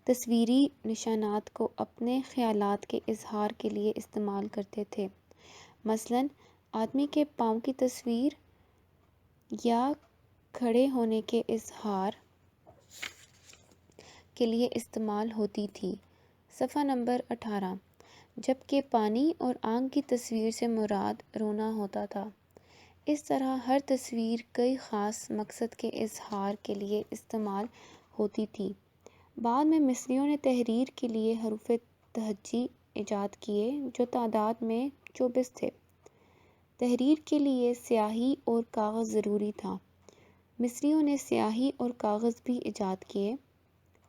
تصویری نشانات کو اپنے خیالات کے اظہار کے لیے استعمال کرتے تھے، مثلاً آدمی کے پاؤں کی تصویر یا کھڑے ہونے کے اظہار کے لیے استعمال ہوتی تھی۔ صفحہ نمبر 18 جبکہ پانی اور آنکھ کی تصویر سے مراد رونا ہوتا تھا۔ اس طرح ہر تصویر کئی خاص مقصد کے اظہار کے لیے استعمال ہوتی تھی۔ بعد میں مصریوں نے تحریر کے لیے حروف تہجی ایجاد کیے جو تعداد میں 24 تھے۔ تحریر کے لیے سیاہی اور کاغذ ضروری تھا۔ مصریوں نے سیاہی اور کاغذ بھی ایجاد کیے۔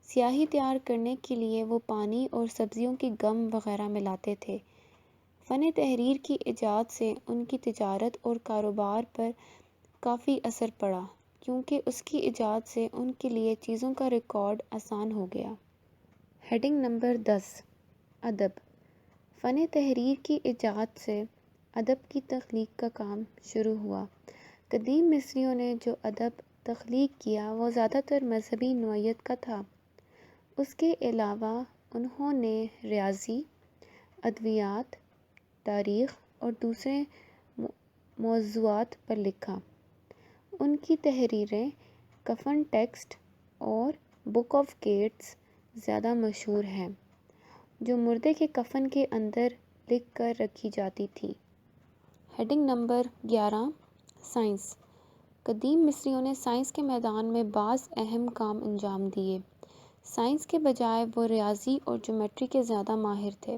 سیاہی تیار کرنے کے لیے وہ پانی اور سبزیوں کی گم وغیرہ ملاتے تھے۔ فن تحریر کی ایجاد سے ان کی تجارت اور کاروبار پر کافی اثر پڑا، کیونکہ اس کی ایجاد سے ان کے لیے چیزوں کا ریکارڈ آسان ہو گیا۔ ہیڈنگ نمبر 10 ادب۔ فن تحریر کی ایجاد سے ادب کی تخلیق کا کام شروع ہوا۔ قدیم مصریوں نے جو ادب تخلیق کیا وہ زیادہ تر مذہبی نوعیت کا تھا۔ اس کے علاوہ انہوں نے ریاضی، ادویات، تاریخ اور دوسرے موضوعات پر لکھا۔ ان کی تحریریں کفن ٹیکسٹ اور بک آف گیٹس زیادہ مشہور ہیں، جو مردے کے کفن کے اندر لکھ کر رکھی جاتی تھی۔ Heading number 11 science. قدیم مصریوں نے سائنس کے میدان میں بعض اہم کام انجام دیے۔ سائنس کے بجائے وہ ریاضی اور جیومیٹری کے زیادہ ماہر تھے۔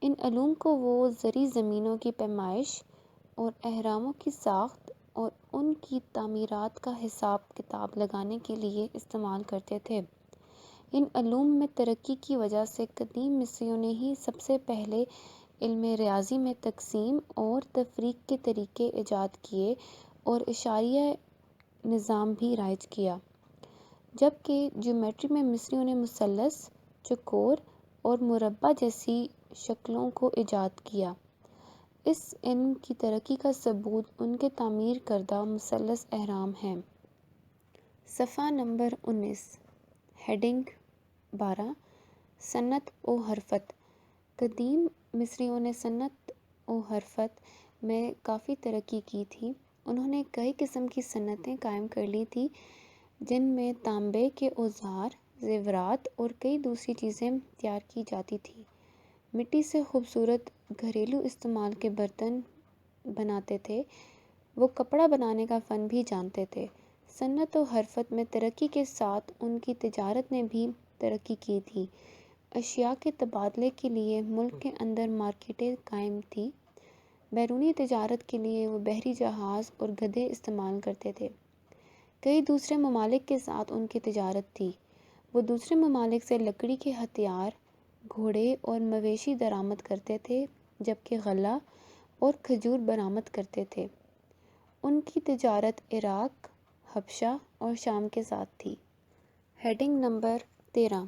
ان علوم کو وہ زرعی زمینوں کی پیمائش اور اہراموں کی ساخت اور ان کی تعمیرات کا حساب کتاب لگانے کے لیے استعمال کرتے تھے۔ ان علوم میں ترقی کی وجہ سے قدیم مصریوں نے ہی سب سے پہلے علم ریاضی میں تقسیم اور تفریق کے طریقے ایجاد کیے اور اشاریہ نظام بھی رائج کیا۔ جبکہ جیومیٹری میں مصریوں نے مثلث، چوکور اور مربع جیسی شکلوں کو ایجاد کیا۔ اس علم کی ترقی کا ثبوت ان کے تعمیر کردہ مثلث اہرام ہیں۔ صفحہ نمبر 19 ہیڈنگ 12 صنعت و حرفت۔ قدیم مصریوں نے صنعت و حرفت میں کافی ترقی کی تھی۔ انہوں نے کئی قسم کی صنعتیں قائم کر لی تھیں، جن میں تانبے کے اوزار، زیورات اور کئی دوسری چیزیں تیار کی جاتی تھیں۔ مٹی سے خوبصورت گھریلو استعمال کے برتن بناتے تھے۔ وہ کپڑا بنانے کا فن بھی جانتے تھے۔ صنعت و حرفت میں ترقی کے ساتھ ان کی تجارت نے بھی ترقی کی تھی۔ اشیاء کے تبادلے کے لیے ملک کے اندر مارکیٹیں قائم تھیں۔ بیرونی تجارت کے لیے وہ بحری جہاز اور گدھے استعمال کرتے تھے۔ کئی دوسرے ممالک کے ساتھ ان کی تجارت تھی۔ وہ دوسرے ممالک سے لکڑی کے ہتھیار، گھوڑے اور مویشی درآمد کرتے تھے، جبکہ غلہ اور کھجور برآمد کرتے تھے۔ ان کی تجارت عراق، حبشہ اور شام کے ساتھ تھی۔ ہیڈنگ نمبر 13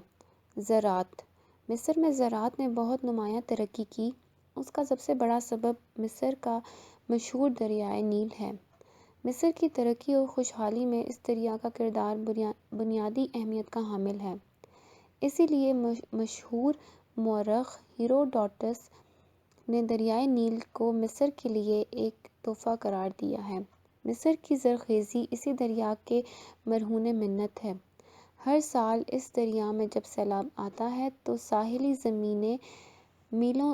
زراعت۔ مصر میں زراعت نے بہت نمایاں ترقی کی۔ اس کا سب سے بڑا سبب مصر کا مشہور دریائے نیل ہے۔ مصر کی ترقی اور خوشحالی میں اس دریا کا کردار بنیادی اہمیت کا حامل ہے۔ اسی لیے مشہور مورخ ہیروڈوٹس نے دریائے نیل کو مصر کے لیے ایک تحفہ قرار دیا ہے۔ مصر کی زرخیزی اسی دریا کے مرہون منت ہے۔ ہر سال اس دریا میں جب سیلاب آتا ہے تو ساحلی زمینیں میلوں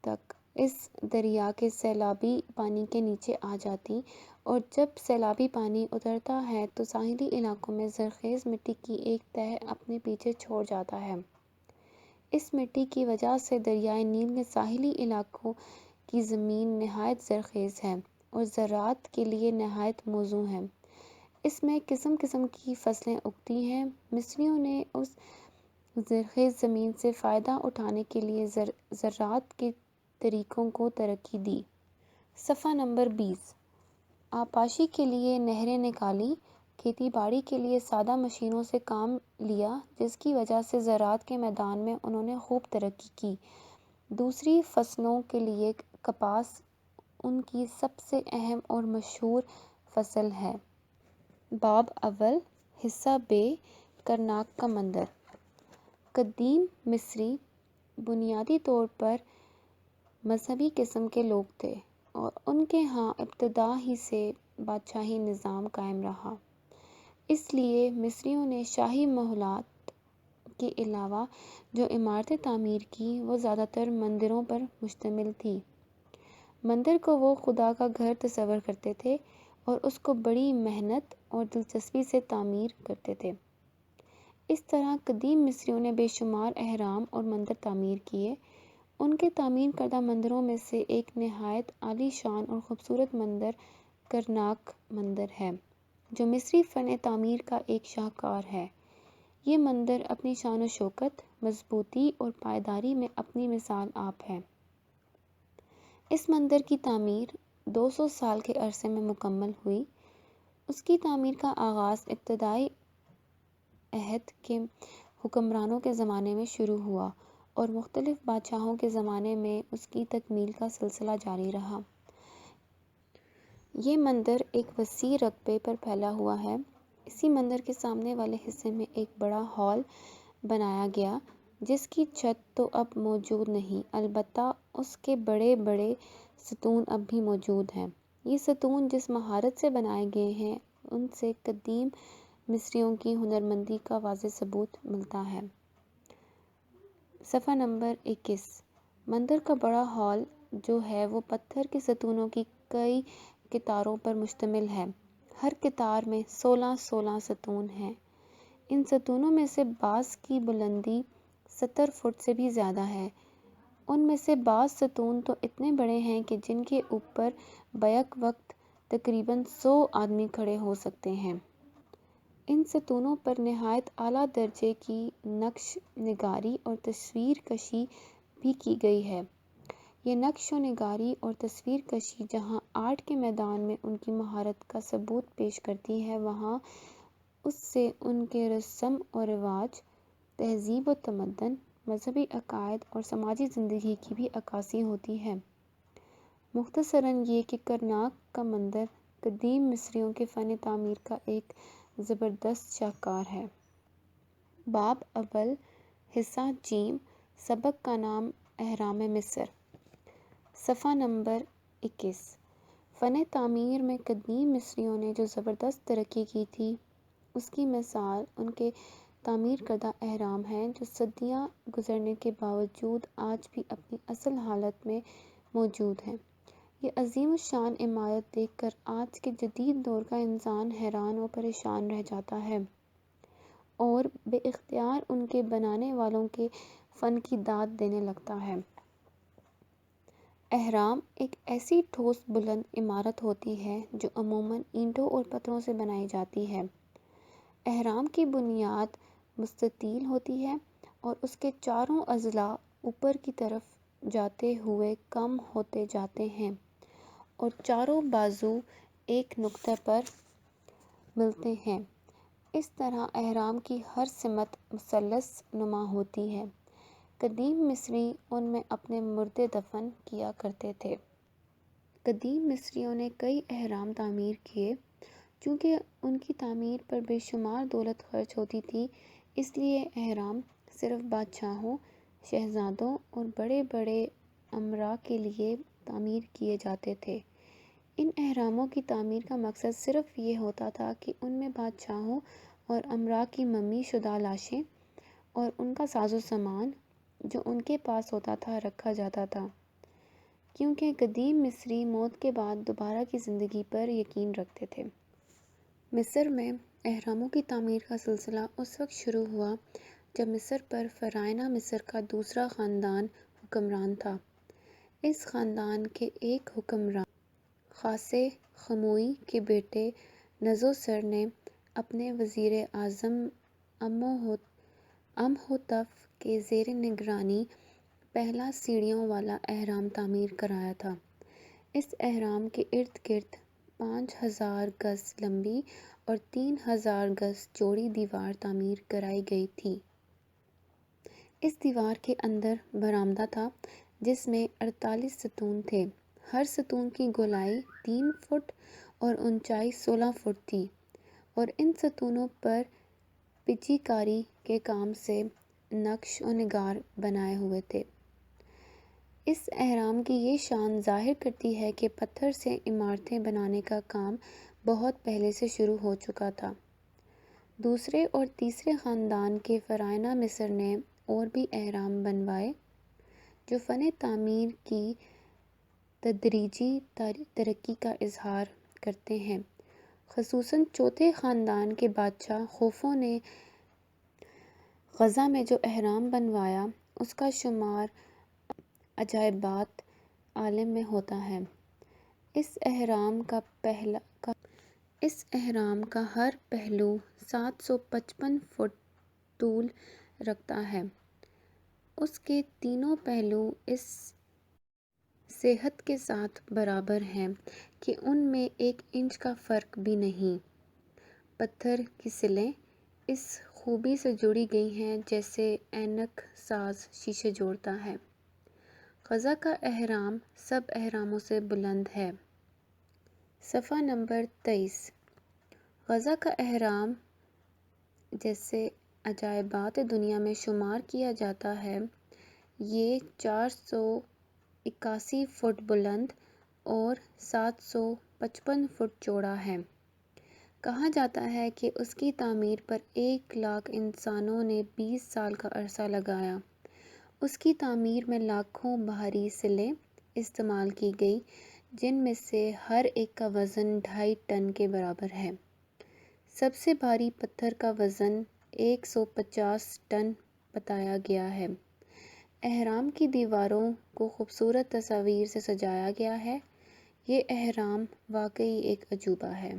تک اس دریا کے سیلابی پانی کے نیچے آ جاتی، اور جب سیلابی پانی اترتا ہے تو ساحلی علاقوں میں زرخیز مٹی کی ایک تہہ اپنے پیچھے چھوڑ جاتا ہے۔ اس مٹی کی وجہ سے دریائے نیل کے ساحلی علاقوں کی زمین نہایت زرخیز ہے اور زراعت کے لیے نہایت موزوں ہے۔ اس میں قسم قسم کی فصلیں اگتی ہیں۔ مصریوں نے اس زرخیز زمین سے فائدہ اٹھانے کے لیے زراعت کے طریقوں کو ترقی دی۔ صفحہ نمبر 20 آبپاشی کے لیے نہریں نکالیں۔ کھیتی باڑی کے لیے سادہ مشینوں سے کام لیا، جس کی وجہ سے زراعت کے میدان میں انہوں نے خوب ترقی کی۔ دوسری فصلوں کے لیے کپاس ان کی سب سے اہم اور مشہور فصل ہے۔ باب اول حصہ ب کرناک کا مندر۔ قدیم مصری بنیادی طور پر مذہبی قسم کے لوگ تھے اور ان کے ہاں ابتدا ہی سے بادشاہی نظام قائم رہا۔ اس لیے مصریوں نے شاہی محلات کے علاوہ جو عمارتیں تعمیر کی وہ زیادہ تر مندروں پر مشتمل تھیں۔ مندر کو وہ خدا کا گھر تصور کرتے تھے اور اس کو بڑی محنت اور دلچسپی سے تعمیر کرتے تھے۔ اس طرح قدیم مصریوں نے بے شمار اہرام اور مندر تعمیر کیے۔ ان کے تعمیر کردہ مندروں میں سے ایک نہایت عالی شان اور خوبصورت مندر کرناک مندر ہے، جو مصری فن تعمیر کا ایک شاہکار ہے۔ یہ مندر اپنی شان و شوکت، مضبوطی اور پائیداری میں اپنی مثال آپ ہے۔ اس مندر کی تعمیر 200 سال کے عرصے میں مکمل ہوئی۔ اس کی تعمیر کا آغاز ابتدائی عہد کے حکمرانوں کے زمانے میں شروع ہوا اور مختلف بادشاہوں کے زمانے میں اس کی تکمیل کا سلسلہ جاری رہا۔ یہ مندر ایک وسیع رقبے پر پھیلا ہوا ہے۔ اسی مندر کے سامنے والے حصے میں ایک بڑا ہال بنایا گیا، جس کی چھت تو اب موجود نہیں، البتہ اس کے بڑے بڑے ستون اب بھی موجود ہیں۔ یہ ستون جس مہارت سے بنائے گئے ہیں، ان سے قدیم مصریوں کی ہنرمندی کا واضح ثبوت ملتا ہے۔ صفحہ نمبر 21 مندر کا بڑا ہال جو ہے وہ پتھر کے ستونوں کی کئی قطاروں پر مشتمل ہے۔ ہر قطار میں 16 ستون ہیں۔ ان ستونوں میں سے بعض کی بلندی 70 فٹ سے بھی زیادہ ہے۔ ان میں سے بعض ستون تو اتنے بڑے ہیں کہ جن کے اوپر بیک وقت تقریباً 100 آدمی کھڑے ہو سکتے ہیں۔ ان ستونوں پر نہایت اعلیٰ درجے کی نقش نگاری اور تصویر کشی بھی کی گئی ہے۔ یہ نقش و نگاری اور تصویر کشی جہاں آرٹ کے میدان میں ان کی مہارت کا ثبوت پیش کرتی ہے، وہاں اس سے ان کے رسم و رواج، تہذیب و تمدن، مذہبی عقائد اور سماجی زندگی کی بھی عکاسی ہوتی ہے۔ مختصراً یہ کہ کرناک کا مندر قدیم مصریوں کے فن تعمیر کا ایک زبردست شاہکار ہے۔ باب اول، حصہ ج، سبق کا نام اہرام مصر، صفحہ نمبر 21۔ فن تعمیر میں قدیم مصریوں نے جو زبردست ترقی کی تھی، اس کی مثال ان کے تعمیر کردہ اہرام ہیں، جو صدیاں گزرنے کے باوجود آج بھی اپنی اصل حالت میں موجود ہیں۔ یہ عظیم الشان عمارت دیکھ کر آج کے جدید دور کا انسان حیران و پریشان رہ جاتا ہے اور بے اختیار ان کے بنانے والوں کے فن کی داد دینے لگتا ہے۔ اہرام ایک ایسی ٹھوس بلند عمارت ہوتی ہے جو عموماً اینٹوں اور پتھروں سے بنائی جاتی ہے۔ اہرام کی بنیاد مستطیل ہوتی ہے اور اس کے چاروں اضلاع اوپر کی طرف جاتے ہوئے کم ہوتے جاتے ہیں اور چاروں بازو ایک نقطے پر ملتے ہیں۔ اس طرح اہرام کی ہر سمت مثلث نما ہوتی ہے۔ قدیم مصری ان میں اپنے مردے دفن کیا کرتے تھے۔ قدیم مصریوں نے کئی اہرام تعمیر کیے۔ چونکہ ان کی تعمیر پر بے شمار دولت خرچ ہوتی تھی، اس لیے اہرام صرف بادشاہوں، شہزادوں اور بڑے بڑے امراء کے لیے تعمیر کیے جاتے تھے۔ ان اہراموں کی تعمیر کا مقصد صرف یہ ہوتا تھا کہ ان میں بادشاہوں اور امراء کی ممی شدہ لاشیں اور ان کا ساز و سامان جو ان کے پاس ہوتا تھا رکھا جاتا تھا، کیونکہ قدیم مصری موت کے بعد دوبارہ کی زندگی پر یقین رکھتے تھے۔ مصر میں اہراموں کی تعمیر کا سلسلہ اس وقت شروع ہوا جب مصر پر فرعونہ مصر کا دوسرا خاندان حکمران تھا۔ اس خاندان کے ایک حکمران خاصے خموئی کے بیٹے نزوسر نے اپنے وزیر اعظم امہوتپ کے زیر نگرانی پہلا سیڑھیوں والا اہرام تعمیر کرایا تھا۔ اس اہرام کے ارد گرد 5000 گز لمبی اور 3000 گز چوڑی دیوار تعمیر کرائی گئی تھی۔ اس دیوار کے اندر برآمدہ تھا جس میں 48 ستون تھے۔ ہر ستون کی گولائی 3 فٹ اور اونچائی 16 فٹ تھی اور ان ستونوں پر پچی کاری کے کام سے نقش و نگار بنائے ہوئے تھے۔ اس اہرام کی یہ شان ظاہر کرتی ہے کہ پتھر سے عمارتیں بنانے کا کام بہت پہلے سے شروع ہو چکا تھا۔ دوسرے اور تیسرے خاندان کے فرعونہ مصر نے اور بھی اہرام بنوائے جو فن تعمیر کی تدریجی ترقی کا اظہار کرتے ہیں۔ خصوصاً چوتھے خاندان کے بادشاہ خوفو نے غزہ میں جو اہرام بنوایا اس کا شمار عجائبات عالم میں ہوتا ہے۔ اس اہرام کا ہر پہلو 755 فٹ طول رکھتا ہے۔ اس کے تینوں پہلو اس صحت کے ساتھ برابر ہیں کہ ان میں 1 انچ کا فرق بھی نہیں۔ پتھر کی سلیں اس خوبی سے جوڑی گئی ہیں جیسے اینک ساز شیشے جوڑتا ہے۔ غزہ کا اہرام سب اہراموں سے بلند ہے۔ صفحہ نمبر 23۔ غزہ کا اہرام جسے عجائبات دنیا میں شمار کیا جاتا ہے، یہ 481 فٹ بلند اور 755 فٹ چوڑا ہے۔ کہا جاتا ہے کہ اس کی تعمیر پر 1 لاکھ انسانوں نے 20 سال کا عرصہ لگایا۔ اس کی تعمیر میں لاکھوں بھاری سلیں استعمال کی گئی جن میں سے ہر ایک کا وزن 2.5 ٹن کے برابر ہے۔ سب سے بھاری پتھر کا وزن 150 ٹن بتایا گیا ہے۔ اہرام کی دیواروں کو خوبصورت تصاویر سے سجایا گیا ہے۔ یہ اہرام واقعی ایک عجوبہ ہے۔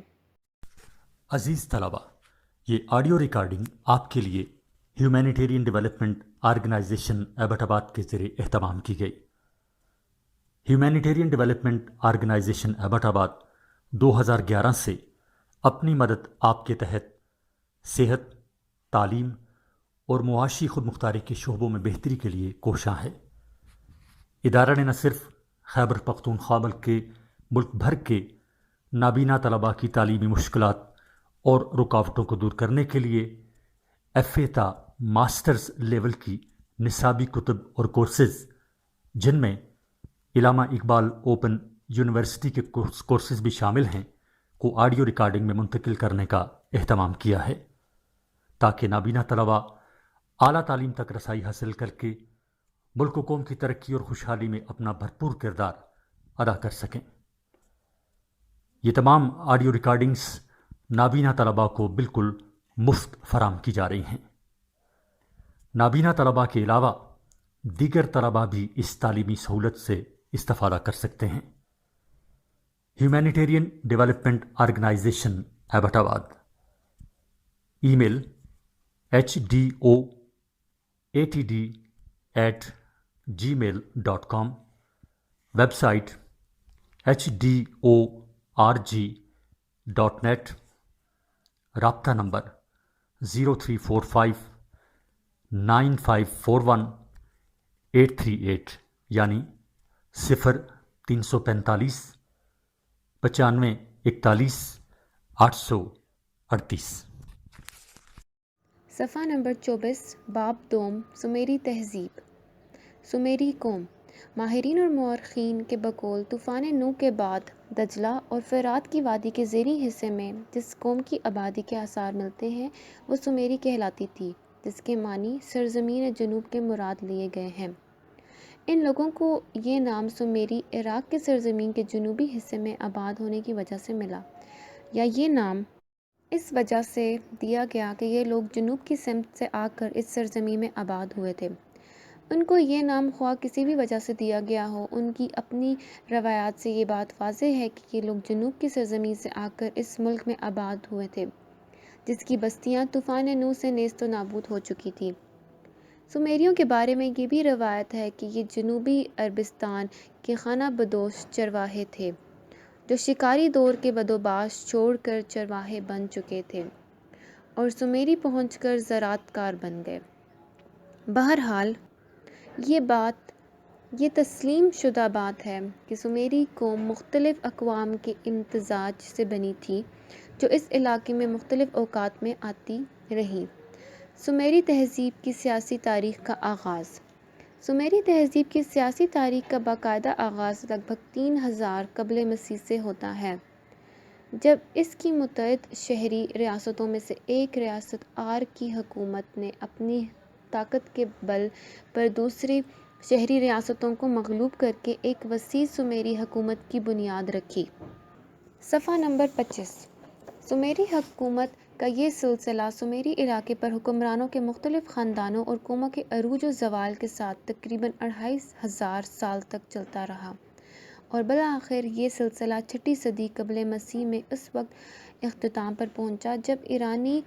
عزیز طلبہ، یہ آڈیو ریکارڈنگ آپ کے لیے ہیومینیٹیرین ڈیولپمنٹ آرگنائزیشن ایبٹ آباد کے ذریعے اہتمام کی گئی۔ ہیومینیٹیرین ڈیولپمنٹ آرگنائزیشن ایبٹ آباد 2011 سے اپنی مدد آپ کے تحت صحت، تعلیم اور معاشی خود مختاری کے شعبوں میں بہتری کے لیے کوشاں ہے۔ ادارہ نے نہ صرف خیبر پختونخوا بلکہ ملک بھر کے نابینا طلباء کی تعلیمی مشکلات اور رکاوٹوں کو دور کرنے کے لیے ایف اے تا ماسٹرز لیول کی نصابی کتب اور کورسز، جن میں علامہ اقبال اوپن یونیورسٹی کے کورسز بھی شامل ہیں، کو آڈیو ریکارڈنگ میں منتقل کرنے کا اہتمام کیا ہے، تاکہ نابینا طلباء اعلیٰ تعلیم تک رسائی حاصل کر کے ملک و قوم کی ترقی اور خوشحالی میں اپنا بھرپور کردار ادا کر سکیں۔ یہ تمام آڈیو ریکارڈنگز نابینا طلباء کو بالکل مفت فراہم کی جا رہی ہیں۔ نابینا طلباء کے علاوہ دیگر طلباء بھی اس تعلیمی سہولت سے استفادہ کر سکتے ہیں۔ ہیومینیٹیرین ڈیولپمنٹ آرگنائزیشن ایبٹ آباد، ای میل HDOATD@gmail.com، ویب سائٹ HDORG.net، رابطہ نمبر 03459541 یعنی 0345 95 41 838۔ صفحہ نمبر 24، باب دوم، سومیری تہذیب۔ سومیری قوم، ماہرین اور مورخین کے بقول طوفان نوح کے بعد دجلہ اور فرات کی وادی کے زیریں حصے میں جس قوم کی آبادی کے آثار ملتے ہیں وہ سومیری کہلاتی تھی، جس کے معنی سرزمین جنوب کے مراد لیے گئے ہیں۔ ان لوگوں کو یہ نام سومیری عراق کے سرزمین کے جنوبی حصے میں آباد ہونے کی وجہ سے ملا، یا یہ نام اس وجہ سے دیا گیا کہ یہ لوگ جنوب کی سمت سے آ کر اس سرزمین میں آباد ہوئے تھے۔ ان کو یہ نام خواہ کسی بھی وجہ سے دیا گیا ہو، ان کی اپنی روایات سے یہ بات واضح ہے کہ یہ لوگ جنوب کی سرزمین سے آ کر اس ملک میں آباد ہوئے تھے، جس کی بستیاں طوفان نوح سے نیست و نابود ہو چکی تھیں۔ سومیریوں کے بارے میں یہ بھی روایت ہے کہ یہ جنوبی عربستان کے خانہ بدوش چرواہے تھے، جو شکاری دور کے بدوباش چھوڑ کر چرواہے بن چکے تھے اور سومیری پہنچ کر زراعت کار بن گئے۔ بہرحال یہ تسلیم شدہ بات ہے کہ سومیری قوم مختلف اقوام کے امتزاج سے بنی تھی جو اس علاقے میں مختلف اوقات میں آتی رہیں۔ سومیری تہذیب کی سیاسی تاریخ کا آغاز۔ سومیری تہذیب کی سیاسی تاریخ کا باقاعدہ آغاز لگ بھگ 3000 قبل مسیح سے ہوتا ہے، جب اس کی متعدد شہری ریاستوں میں سے ایک ریاست آر کی حکومت نے اپنی طاقت کے بل پر دوسری شہری ریاستوں کو مغلوب کر کے ایک وسیع سومیری حکومت کی بنیاد رکھی۔ صفحہ نمبر 25۔ سومیری حکومت کا یہ سلسلہ سومیری علاقے پر حکمرانوں کے مختلف خاندانوں اور قوموں کے عروج و زوال کے ساتھ تقریباً 2500 سال تک چلتا رہا، اور بالآخر یہ سلسلہ 6 صدی قبل مسیح میں اس وقت اختتام پر پہنچا جب ایرانی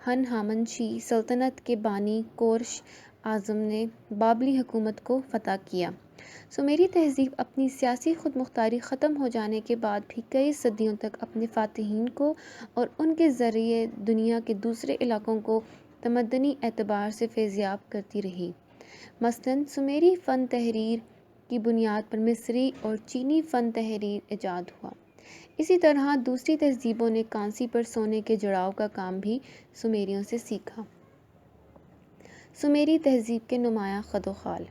ہنہامنشی سلطنت کے بانی کورش اعظم نے بابلی حکومت کو فتح کیا۔ سومیری تہذیب اپنی سیاسی خود مختاری ختم ہو جانے کے بعد بھی کئی صدیوں تک اپنے فاتحین کو اور ان کے ذریعے دنیا کے دوسرے علاقوں کو تمدنی اعتبار سے فیضیاب کرتی رہی۔ مثلاً سومیری فن تحریر کی بنیاد پر مصری اور چینی فن تحریر ایجاد ہوا۔ اسی طرح دوسری تہذیبوں نے کانسی پر سونے کے جڑاؤ کا کام بھی سومیریوں سے سیکھا۔ سومیری تہذیب کے نمایاں خد و خال۔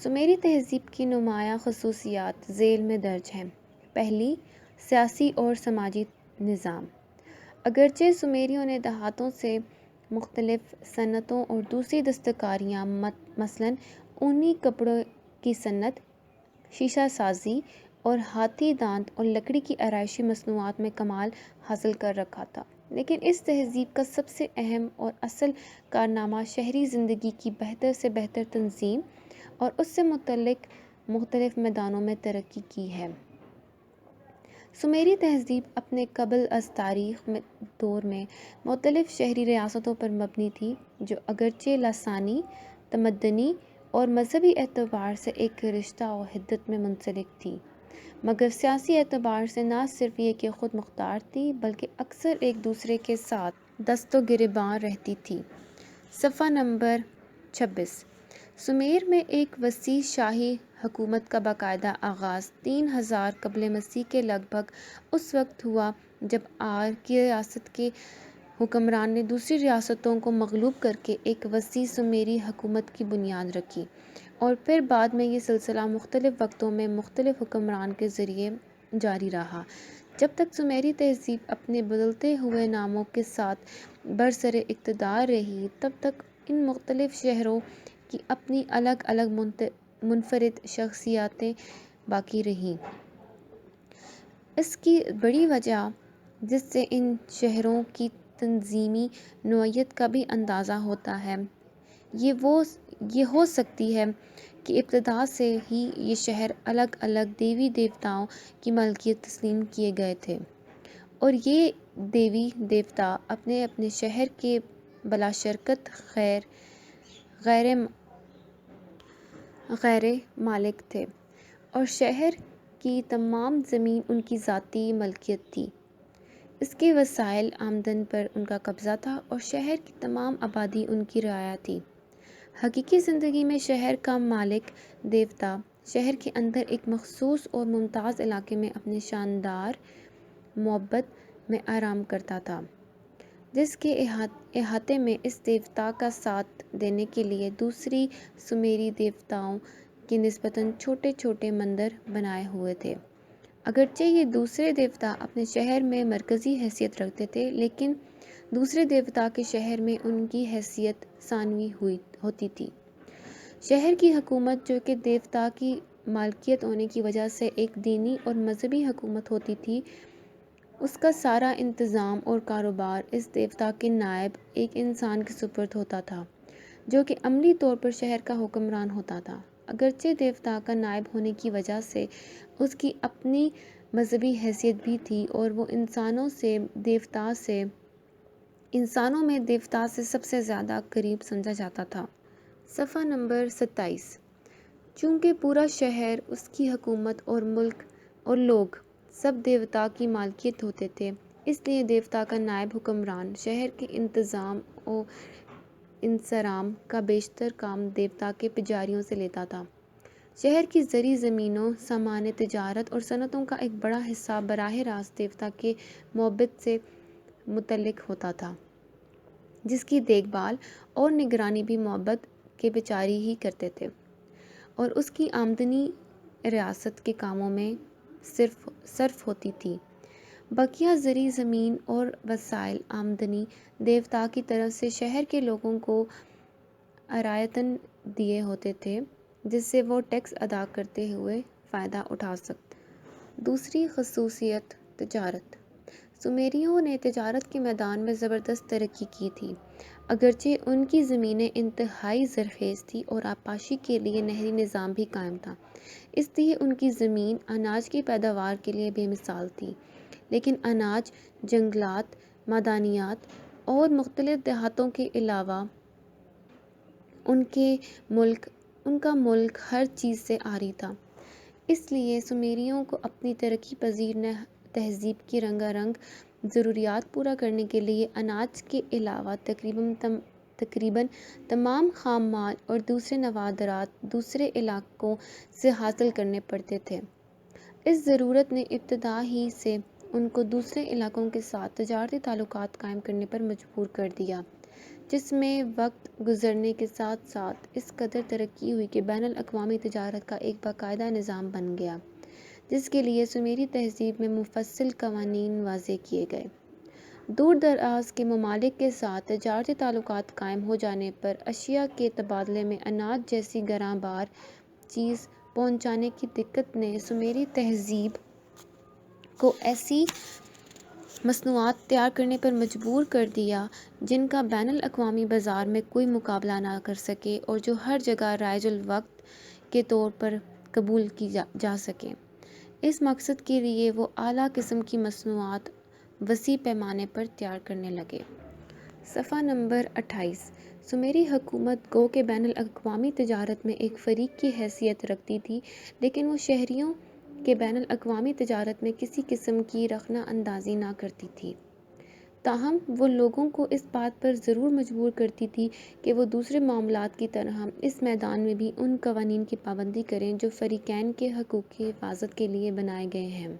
سومیری تہذیب کی نمایاں خصوصیات ذیل میں درج ہیں۔ پہلی، سیاسی اور سماجی نظام۔ اگرچہ سومیریوں نے دیہاتوں سے مختلف صنعتوں اور دوسری دستکاریاں مثلاً اونی کپڑوں کی صنعت، شیشہ سازی اور ہاتھی دانت اور لکڑی کی آرائشی مصنوعات میں کمال حاصل کر رکھا تھا، لیکن اس تہذیب کا سب سے اہم اور اصل کارنامہ شہری زندگی کی بہتر سے بہتر تنظیم اور اس سے متعلق مختلف میدانوں میں ترقی کی ہے۔ سومیری تہذیب اپنے قبل از تاریخ دور میں مختلف شہری ریاستوں پر مبنی تھی جو اگرچہ لسانی، تمدنی اور مذہبی اعتبار سے ایک رشتہ و حدت میں منسلک تھی، مگر سیاسی اعتبار سے نہ صرف یہ کہ خود مختار تھی بلکہ اکثر ایک دوسرے کے ساتھ دست و گریباں رہتی تھی۔ صفحہ نمبر 26۔ سمیر میں ایک وسیع شاہی حکومت کا باقاعدہ آغاز 3000 قبل مسیح کے لگ بھگ اس وقت ہوا جب آر کی ریاست کے حکمران نے دوسری ریاستوں کو مغلوب کر کے ایک وسیع سومیری حکومت کی بنیاد رکھی، اور پھر بعد میں یہ سلسلہ مختلف وقتوں میں مختلف حکمران کے ذریعے جاری رہا، جب تک سومیری تہذیب اپنے بدلتے ہوئے ناموں کے ساتھ برسر اقتدار رہی، تب تک ان مختلف شہروں کی اپنی الگ الگ منفرد شخصیتیں باقی رہیں۔ اس کی بڑی وجہ، جس سے ان شہروں کی تنظیمی نوعیت کا بھی اندازہ ہوتا ہے، یہ ہو سکتی ہے کہ ابتدا سے ہی یہ شہر الگ الگ دیوی دیوتاؤں کی ملکیت تسلیم کیے گئے تھے، اور یہ دیوی دیوتا اپنے اپنے شہر کے بلاشرکت غیر مالک تھے، اور شہر کی تمام زمین ان کی ذاتی ملکیت تھی۔ اس کے وسائل آمدن پر ان کا قبضہ تھا، اور شہر کی تمام آبادی ان کی رعایا تھی۔ حقیقی زندگی میں شہر کا مالک دیوتا شہر کے اندر ایک مخصوص اور ممتاز علاقے میں اپنے شاندار معبد میں آرام کرتا تھا، جس کے احاطے میں اس دیوتا کا ساتھ دینے کے لیے دوسری سومیری دیوتاؤں کے نسبتاً چھوٹے چھوٹے مندر بنائے ہوئے تھے۔ اگرچہ یہ دوسرے دیوتا اپنے شہر میں مرکزی حیثیت رکھتے تھے، لیکن دوسرے دیوتا کے شہر میں ان کی حیثیت ثانوی ہوتی تھی۔ شہر کی حکومت، جو کہ دیوتا کی مالکیت ہونے کی وجہ سے ایک دینی اور مذہبی حکومت ہوتی تھی، اس کا سارا انتظام اور کاروبار اس دیوتا کے نائب ایک انسان کے سپرد ہوتا تھا، جو کہ عملی طور پر شہر کا حکمران ہوتا تھا۔ اگرچہ دیوتا کا نائب ہونے کی وجہ سے اس کی اپنی مذہبی حیثیت بھی تھی، اور وہ انسانوں میں دیوتا سے سب سے زیادہ قریب سمجھا جاتا تھا۔ صفحہ نمبر 27۔ چونکہ پورا شہر، اس کی حکومت اور ملک اور لوگ سب دیوتا کی مالکیت ہوتے تھے، اس لیے دیوتا کا نائب حکمران شہر کے انتظام و انصرام کا بیشتر کام دیوتا کے پجاریوں سے لیتا تھا۔ شہر کی زرعی زمینوں، سامان تجارت اور صنعتوں کا ایک بڑا حصہ براہ راست دیوتا کے معبد سے متعلق ہوتا تھا، جس کی دیکھ بھال اور نگرانی بھی معبد کے پجاری ہی کرتے تھے، اور اس کی آمدنی ریاست کے کاموں میں صرف ہوتی تھی۔ بقیہ زرعی زمین اور وسائل آمدنی دیوتا کی طرف سے شہر کے لوگوں کو عطیۃً دیے ہوتے تھے، جس سے وہ ٹیکس ادا کرتے ہوئے فائدہ اٹھا سکتے۔ دوسری خصوصیت، تجارت۔ سومیریوں نے تجارت کے میدان میں زبردست ترقی کی تھی۔ اگرچہ ان کی زمینیں انتہائی زرخیز تھیں اور آبپاشی کے لیے نہری نظام بھی قائم تھا، اس لیے ان کی زمین اناج کی پیداوار کے لیے بے مثال تھی، لیکن اناج، جنگلات، معدنیات اور مختلف دھاتوں کے علاوہ ان کا ملک ہر چیز سے عاری تھا۔ اس لیے سومیریوں کو اپنی ترقی پذیر تہذیب کی رنگا رنگ ضروریات پورا کرنے کے لیے اناج کے علاوہ تقریباً تمام خام مال اور دوسرے نوادرات دوسرے علاقوں سے حاصل کرنے پڑتے تھے۔ اس ضرورت نے ابتدا ہی سے ان کو دوسرے علاقوں کے ساتھ تجارتی تعلقات قائم کرنے پر مجبور کر دیا، جس میں وقت گزرنے کے ساتھ ساتھ اس قدر ترقی ہوئی کہ بین الاقوامی تجارت کا ایک باقاعدہ نظام بن گیا، جس کے لیے سومیری تہذیب میں مفصل قوانین وضع کیے گئے۔ دور دراز کے ممالک کے ساتھ تجارتی تعلقات قائم ہو جانے پر اشیاء کے تبادلے میں اناج جیسی گراں بار چیز پہنچانے کی دقت نے سومیری تہذیب کو ایسی مصنوعات تیار کرنے پر مجبور کر دیا جن کا بین الاقوامی بازار میں کوئی مقابلہ نہ کر سکے، اور جو ہر جگہ رائج الوقت کے طور پر قبول کی جا سکیں۔ اس مقصد کے لیے وہ اعلیٰ قسم کی مصنوعات وسیع پیمانے پر تیار کرنے لگے۔ صفحہ نمبر 28۔ سومیری حکومت گو کہ بین الاقوامی تجارت میں ایک فریق کی حیثیت رکھتی تھی، لیکن وہ شہریوں کے بین الاقوامی تجارت میں کسی قسم کی رخنہ اندازی نہ کرتی تھی۔ تاہم وہ لوگوں کو اس بات پر ضرور مجبور کرتی تھی کہ وہ دوسرے معاملات کی طرح اس میدان میں بھی ان قوانین کی پابندی کریں جو فریقین کے حقوق کی حفاظت کے لیے بنائے گئے ہیں۔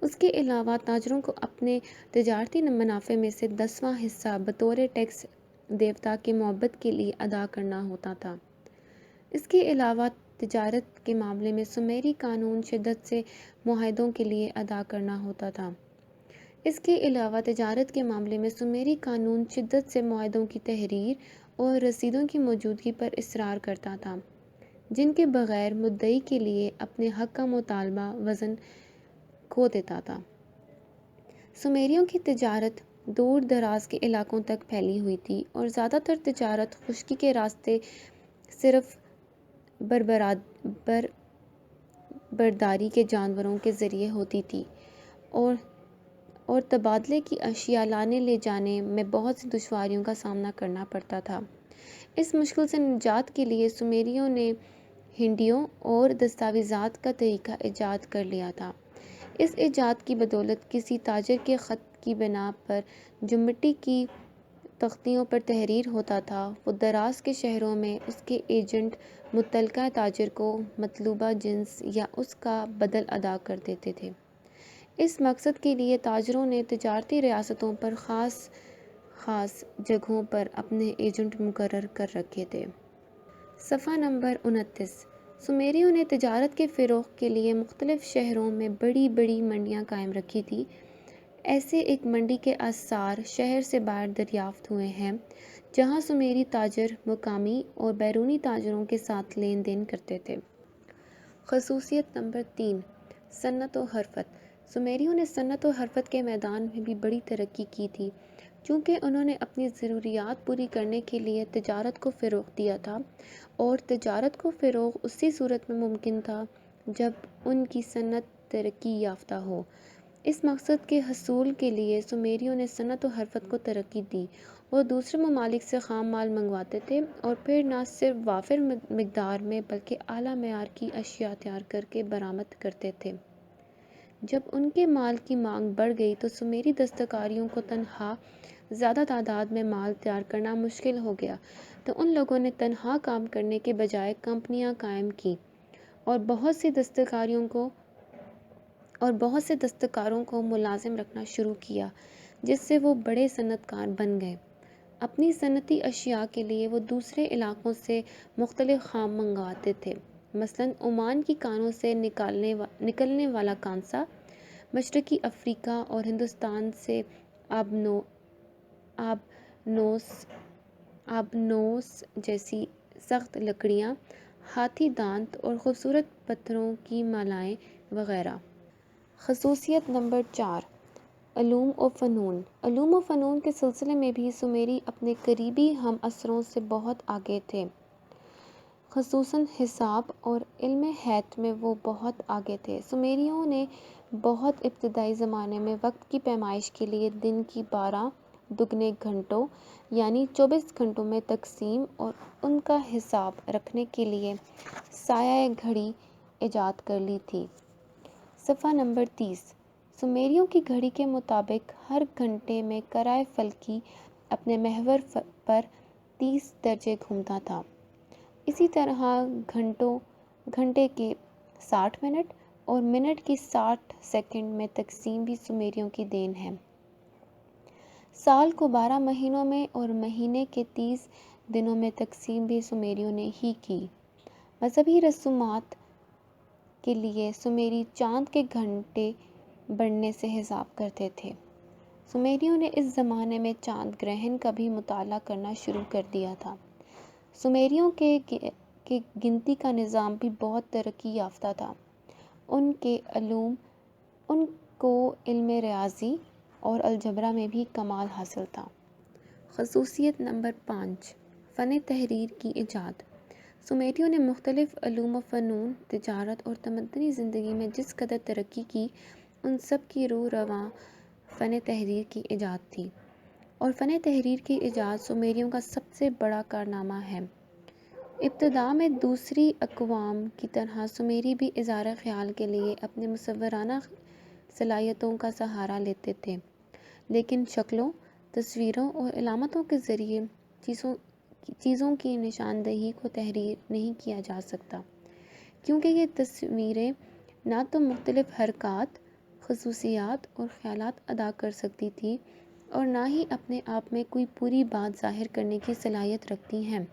اس کے علاوہ تاجروں کو اپنے تجارتی منافع میں سے 10واں حصہ بطور ٹیکس دیوتا کی محبت کے لیے ادا کرنا ہوتا تھا۔ اس کے علاوہ تجارت کے معاملے میں سومیری قانون شدت سے معاہدوں کے لیے ادا کرنا ہوتا تھا۔ اس کے علاوہ تجارت کے معاملے میں سومیری قانون شدت سے معاہدوں کی تحریر اور رسیدوں کی موجودگی پر اصرار کرتا تھا، جن کے بغیر مدعی کے لیے اپنے حق کا مطالبہ وزن کھو دیتا تھا۔ سومیریوں کی تجارت دور دراز کے علاقوں تک پھیلی ہوئی تھی اور زیادہ تر تجارت خشکی کے راستے صرف برداری کے جانوروں کے ذریعے ہوتی تھی اور تبادلے کی اشیاء لانے لے جانے میں بہت سی دشواریوں کا سامنا کرنا پڑتا تھا۔ اس مشکل سے نجات کے لیے سومیریوں نے ہنڈیوں اور دستاویزات کا طریقہ ایجاد کر لیا تھا۔ اس ایجاد کی بدولت کسی تاجر کے خط کی بنا پر جو مٹی کی تختیوں پر تحریر ہوتا تھا، وہ دراز کے شہروں میں اس کے ایجنٹ متعلقہ تاجر کو مطلوبہ جنس یا اس کا بدل ادا کر دیتے تھے۔ اس مقصد کے لیے تاجروں نے تجارتی ریاستوں پر خاص جگہوں پر اپنے ایجنٹ مقرر کر رکھے تھے۔ صفحہ نمبر 29۔ سومیریوں نے تجارت کے فروغ کے لیے مختلف شہروں میں بڑی بڑی منڈیاں قائم رکھی تھیں۔ ایسے ایک منڈی کے آثار شہر سے باہر دریافت ہوئے ہیں، جہاں سومیری تاجر مقامی اور بیرونی تاجروں کے ساتھ لین دین کرتے تھے۔ خصوصیت نمبر 3۔ صنعت و حرفت۔ سومیریوں نے صنعت و حرفت کے میدان میں بھی بڑی ترقی کی تھی، چونکہ انہوں نے اپنی ضروریات پوری کرنے کے لیے تجارت کو فروغ دیا تھا، اور تجارت کو فروغ اسی صورت میں ممکن تھا جب ان کی صنعت ترقی یافتہ ہو۔ اس مقصد کے حصول کے لیے سومیریوں نے صنعت و حرفت کو ترقی دی۔ وہ دوسرے ممالک سے خام مال منگواتے تھے اور پھر نہ صرف وافر مقدار میں بلکہ اعلیٰ معیار کی اشیاء تیار کر کے برآمد کرتے تھے۔ جب ان کے مال کی مانگ بڑھ گئی تو سومیری دستکاریوں کو تنہا زیادہ تعداد میں مال تیار کرنا مشکل ہو گیا، تو ان لوگوں نے تنہا کام کرنے کے بجائے کمپنیاں قائم کیں اور بہت سے دستکاروں کو ملازم رکھنا شروع کیا، جس سے وہ بڑے صنعت کار بن گئے۔ اپنی صنعتی اشیاء کے لیے وہ دوسرے علاقوں سے مختلف خام منگواتے تھے، مثلاً عمان کی کانوں سے نکلنے والا کانسا، مشرقی افریقہ اور ہندوستان سے آبنوس جیسی سخت لکڑیاں، ہاتھی دانت اور خوبصورت پتھروں کی مالائیں وغیرہ۔ خصوصیت نمبر 4۔ علوم و فنون۔ علوم و فنون کے سلسلے میں بھی سومیری اپنے قریبی ہم عصروں سے بہت آگے تھے، خصوصاً حساب اور علم ہیئت میں وہ بہت آگے تھے۔ سومیریوں نے بہت ابتدائی زمانے میں وقت کی پیمائش کے لیے دن کی 12 دگنے گھنٹوں یعنی 24 گھنٹوں میں تقسیم اور ان کا حساب رکھنے کے لیے سایہ گھڑی ایجاد کر لی تھی۔ صفحہ نمبر 30۔ سومیریوں کی گھڑی کے مطابق ہر گھنٹے میں کرۂ فلکی اپنے محور پر 30 درجے گھومتا تھا۔ اسی طرح گھنٹے کے 60 منٹ اور منٹ کی 60 سیکنڈ میں تقسیم بھی سومیریوں کی دین ہے۔ سال کو 12 مہینوں میں اور مہینے کے 30 دنوں میں تقسیم بھی سومیریوں نے ہی کی۔ مذہبی رسومات کے لیے سومیری چاند کے گھنٹے بڑھنے سے حساب کرتے تھے۔ سومیریوں نے اس زمانے میں چاند گرہن کا بھی مطالعہ کرنا شروع کر دیا تھا۔ سومیریوں کے گنتی کا نظام بھی بہت ترقی یافتہ تھا۔ ان کو علم ریاضی اور الجبرا میں بھی کمال حاصل تھا۔ خصوصیت نمبر 5۔ فن تحریر کی ایجاد۔ سومیریوں نے مختلف علوم و فنون، تجارت اور تمدنی زندگی میں جس قدر ترقی کی، ان سب کی روح رواں فن تحریر کی ایجاد تھی، اور فن تحریر کی ایجاد سومیریوں کا سب سے بڑا کارنامہ ہے۔ ابتدا میں دوسری اقوام کی طرح سومیری بھی اظہار خیال کے لیے اپنے مصورانہ صلاحیتوں کا سہارا لیتے تھے، لیکن شکلوں، تصویروں اور علامتوں کے ذریعے چیزوں کی نشاندہی کو تحریر نہیں کیا جا سکتا، کیونکہ یہ تصویریں نہ تو مختلف حرکات، خصوصیات اور خیالات ادا کر سکتی تھیں اور نہ ہی اپنے آپ میں کوئی پوری بات ظاہر کرنے کی صلاحیت رکھتی ہیں،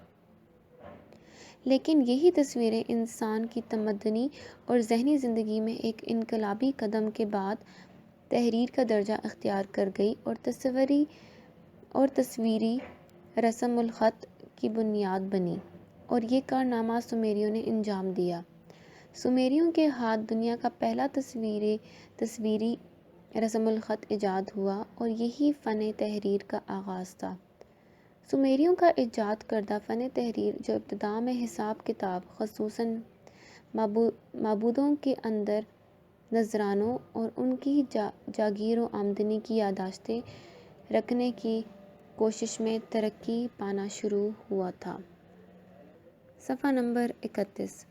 لیکن یہی تصویریں انسان کی تمدنی اور ذہنی زندگی میں ایک انقلابی قدم کے بعد تحریر کا درجہ اختیار کر گئی اور تصویری رسم الخط کی بنیاد بنی، اور یہ کارنامہ سومریوں نے انجام دیا۔ سومریوں کے ہاتھ دنیا کا پہلا تصویری رسم الخط ایجاد ہوا اور یہی فن تحریر کا آغاز تھا۔ سومریوں کا ایجاد کردہ فن تحریر، جو ابتدا میں حساب کتاب، خصوصاً معبودوں کے اندر نذرانوں اور ان کی جاگیر و آمدنی کی یادداشتیں رکھنے کی کوشش میں ترقی پانا شروع ہوا تھا۔ صفحہ نمبر 31۔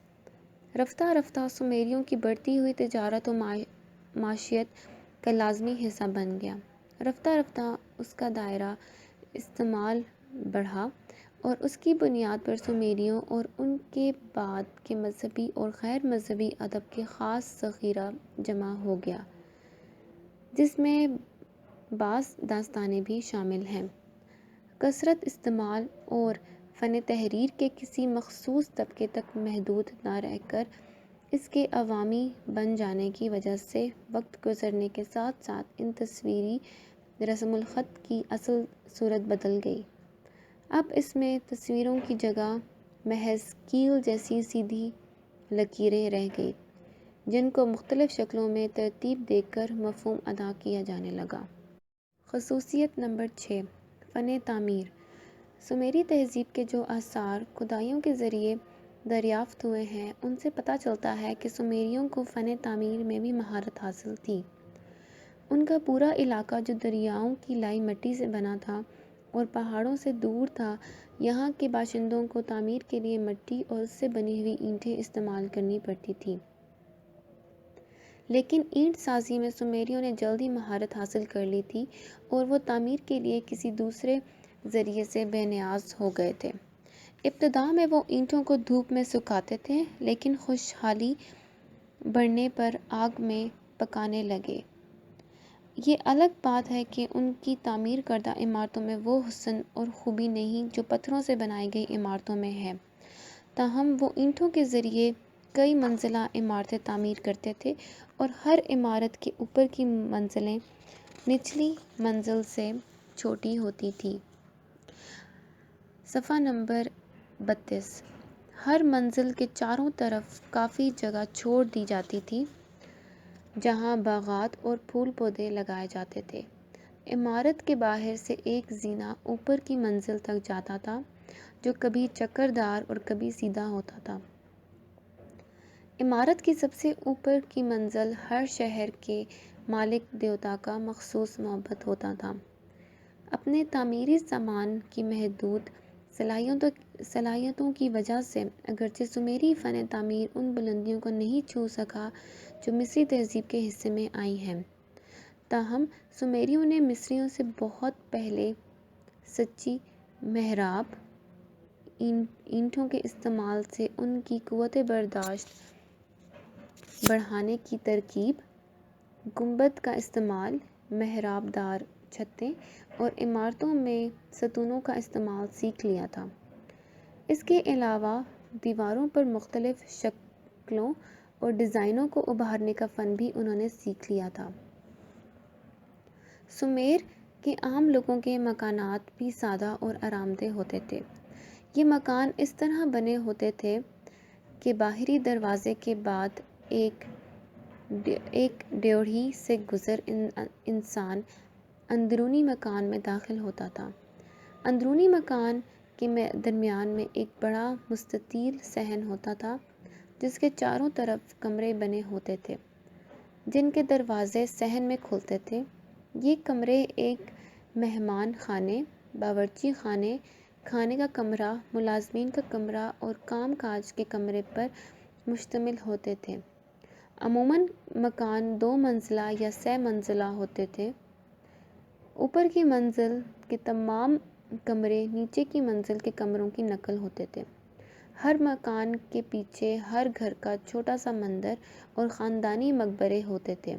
رفتہ رفتہ سومریوں کی بڑھتی ہوئی تجارت و معیشت کا لازمی حصہ بن گیا۔ رفتہ رفتہ اس کا دائرہ استعمال بڑھا اور اس کی بنیاد پر سومریوں اور ان کے بعد کے مذہبی اور غیر مذہبی ادب کا خاص ذخیرہ جمع ہو گیا، جس میں بعض داستانیں بھی شامل ہیں۔ کثرت استعمال اور فن تحریر کے کسی مخصوص طبقے تک محدود نہ رہ کر اس کے عوامی بن جانے کی وجہ سے وقت گزرنے کے ساتھ ساتھ ان تصویری رسم الخط کی اصل صورت بدل گئی۔ اب اس میں تصویروں کی جگہ محض کیل جیسی سیدھی لکیریں رہ گئی، جن کو مختلف شکلوں میں ترتیب دے کر مفہوم ادا کیا جانے لگا۔ خصوصیت نمبر 6۔ فن تعمیر۔ سومری تہذیب کے جو آثار کھدائیوں کے ذریعے دریافت ہوئے ہیں، ان سے پتہ چلتا ہے کہ سومریوں کو فن تعمیر میں بھی مہارت حاصل تھی۔ ان کا پورا علاقہ، جو دریاؤں کی لائی مٹی سے بنا تھا اور پہاڑوں سے دور تھا، یہاں کے باشندوں کو تعمیر کے لیے مٹی اور اس سے بنی ہوئی اینٹیں استعمال کرنی پڑتی تھیں، لیکن اینٹ سازی میں سومریوں نے جلد ہی مہارت حاصل کر لی تھی اور وہ تعمیر کے لیے کسی دوسرے ذریعے سے بے نیاز ہو گئے تھے۔ ابتدا میں وہ اینٹوں کو دھوپ میں سکھاتے تھے، لیکن خوشحالی بڑھنے پر آگ میں پکانے لگے۔ یہ الگ بات ہے کہ ان کی تعمیر کردہ عمارتوں میں وہ حسن اور خوبی نہیں جو پتھروں سے بنائی گئی عمارتوں میں ہے، تاہم وہ اینٹوں کے ذریعے کئی منزلہ عمارتیں تعمیر کرتے تھے اور ہر عمارت کے اوپر کی منزلیں نچلی منزل سے چھوٹی ہوتی تھیں۔ صفحہ نمبر 32۔ ہر منزل کے چاروں طرف کافی جگہ چھوڑ دی جاتی تھی جہاں باغات اور پھول پودے لگائے جاتے تھے۔ عمارت کے باہر سے ایک زینہ اوپر کی منزل تک جاتا تھا، جو کبھی چکردار اور کبھی سیدھا ہوتا تھا۔ عمارت کی سب سے اوپر کی منزل ہر شہر کے مالک دیوتا کا مخصوص معبد ہوتا تھا۔ اپنے تعمیری سامان کی محدود صلاحیتوں کی وجہ سے اگرچہ سومری فن تعمیر ان بلندیوں کو نہیں چھو سکا جو مصری تہذیب کے حصے میں آئی ہیں، تاہم سومریوں نے مصریوں سے بہت پہلے سچی محراب، اینٹوں کے استعمال سے ان کی قوت برداشت بڑھانے کی ترکیب، گنبد کا استعمال، محراب دار چھتیں اور عمارتوں میں ستونوں کا استعمال سیکھ لیا تھا۔ اس کے علاوہ دیواروں پر مختلف شکلوں اور ڈیزائنوں کو ابھارنے کا فن بھی انہوں نے سیکھ لیا تھا۔ سومیر کے عام لوگوں کے مکانات بھی سادہ اور آرام دہ ہوتے تھے۔ یہ مکان اس طرح بنے ہوتے تھے کہ باہری دروازے کے بعد ایک ڈیوڑھی سے گزر انسان اندرونی مکان میں داخل ہوتا تھا۔ اندرونی مکان کے درمیان میں ایک بڑا مستطیل صحن ہوتا تھا، جس کے چاروں طرف کمرے بنے ہوتے تھے جن کے دروازے صحن میں کھلتے تھے۔ یہ کمرے ایک مہمان خانے، باورچی خانے، کھانے کا کمرہ، ملازمین کا کمرہ اور کام کاج کے کمرے پر مشتمل ہوتے تھے۔ عموماً مکان 2 منزلہ یا 3 منزلہ ہوتے تھے اوپر کی منزل کے تمام کمرے نیچے کی منزل کے کمروں کی نقل ہوتے تھے۔ ہر مکان کے پیچھے ہر گھر کا چھوٹا سا مندر اور خاندانی مقبرے ہوتے تھے۔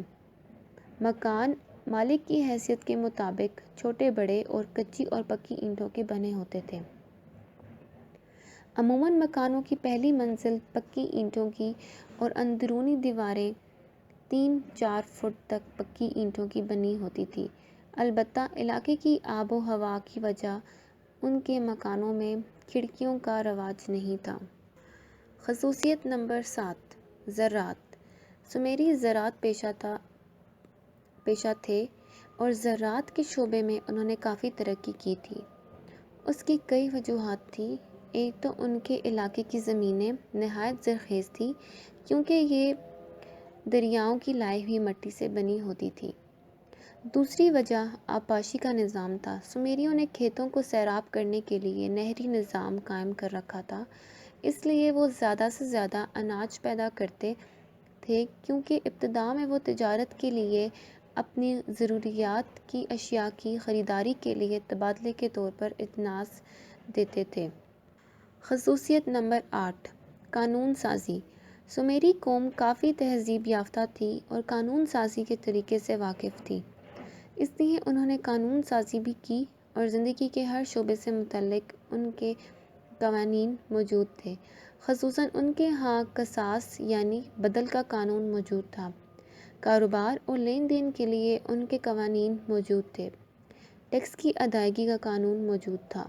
مکان مالک کی حیثیت کے مطابق چھوٹے بڑے اور کچی اور پکی اینٹوں کے بنے ہوتے تھے۔ عموماً مکانوں کی پہلی منزل پکی اینٹوں کی اور اندرونی دیواریں 3-4 فٹ تک پکی اینٹوں کی بنی ہوتی تھی۔ البتہ علاقے کی آب و ہوا کی وجہ ان کے مکانوں میں کھڑکیوں کا رواج نہیں تھا۔ خصوصیت نمبر 7: زراعت۔ سومیری زراعت پیشہ تھے اور زراعت کے شعبے میں انہوں نے کافی ترقی کی تھی۔ اس کی کئی وجوہات تھیں۔ ایک تو ان کے علاقے کی زمینیں نہایت زرخیز تھیں کیونکہ یہ دریاؤں کی لائی ہوئی مٹی سے بنی ہوتی تھی۔ دوسری وجہ آبپاشی کا نظام تھا۔ سومیریوں نے کھیتوں کو سیراب کرنے کے لیے نہری نظام قائم کر رکھا تھا، اس لیے وہ زیادہ سے زیادہ اناج پیدا کرتے تھے کیونکہ ابتدا میں وہ تجارت کے لیے اپنی ضروریات کی اشیاء کی خریداری کے لیے تبادلے کے طور پر اجناس دیتے تھے۔ خصوصیت نمبر 8: قانون سازی۔ سومیری قوم کافی تہذیب یافتہ تھی اور قانون سازی کے طریقے سے واقف تھی، اس لیے انہوں نے قانون سازی بھی کی اور زندگی کے ہر شعبے سے متعلق ان کے قوانین موجود تھے۔ خصوصاً ان کے ہاں قصاص یعنی بدل کا قانون موجود تھا۔ کاروبار اور لین دین کے لیے ان کے قوانین موجود تھے۔ ٹیکس کی ادائیگی کا قانون موجود تھا۔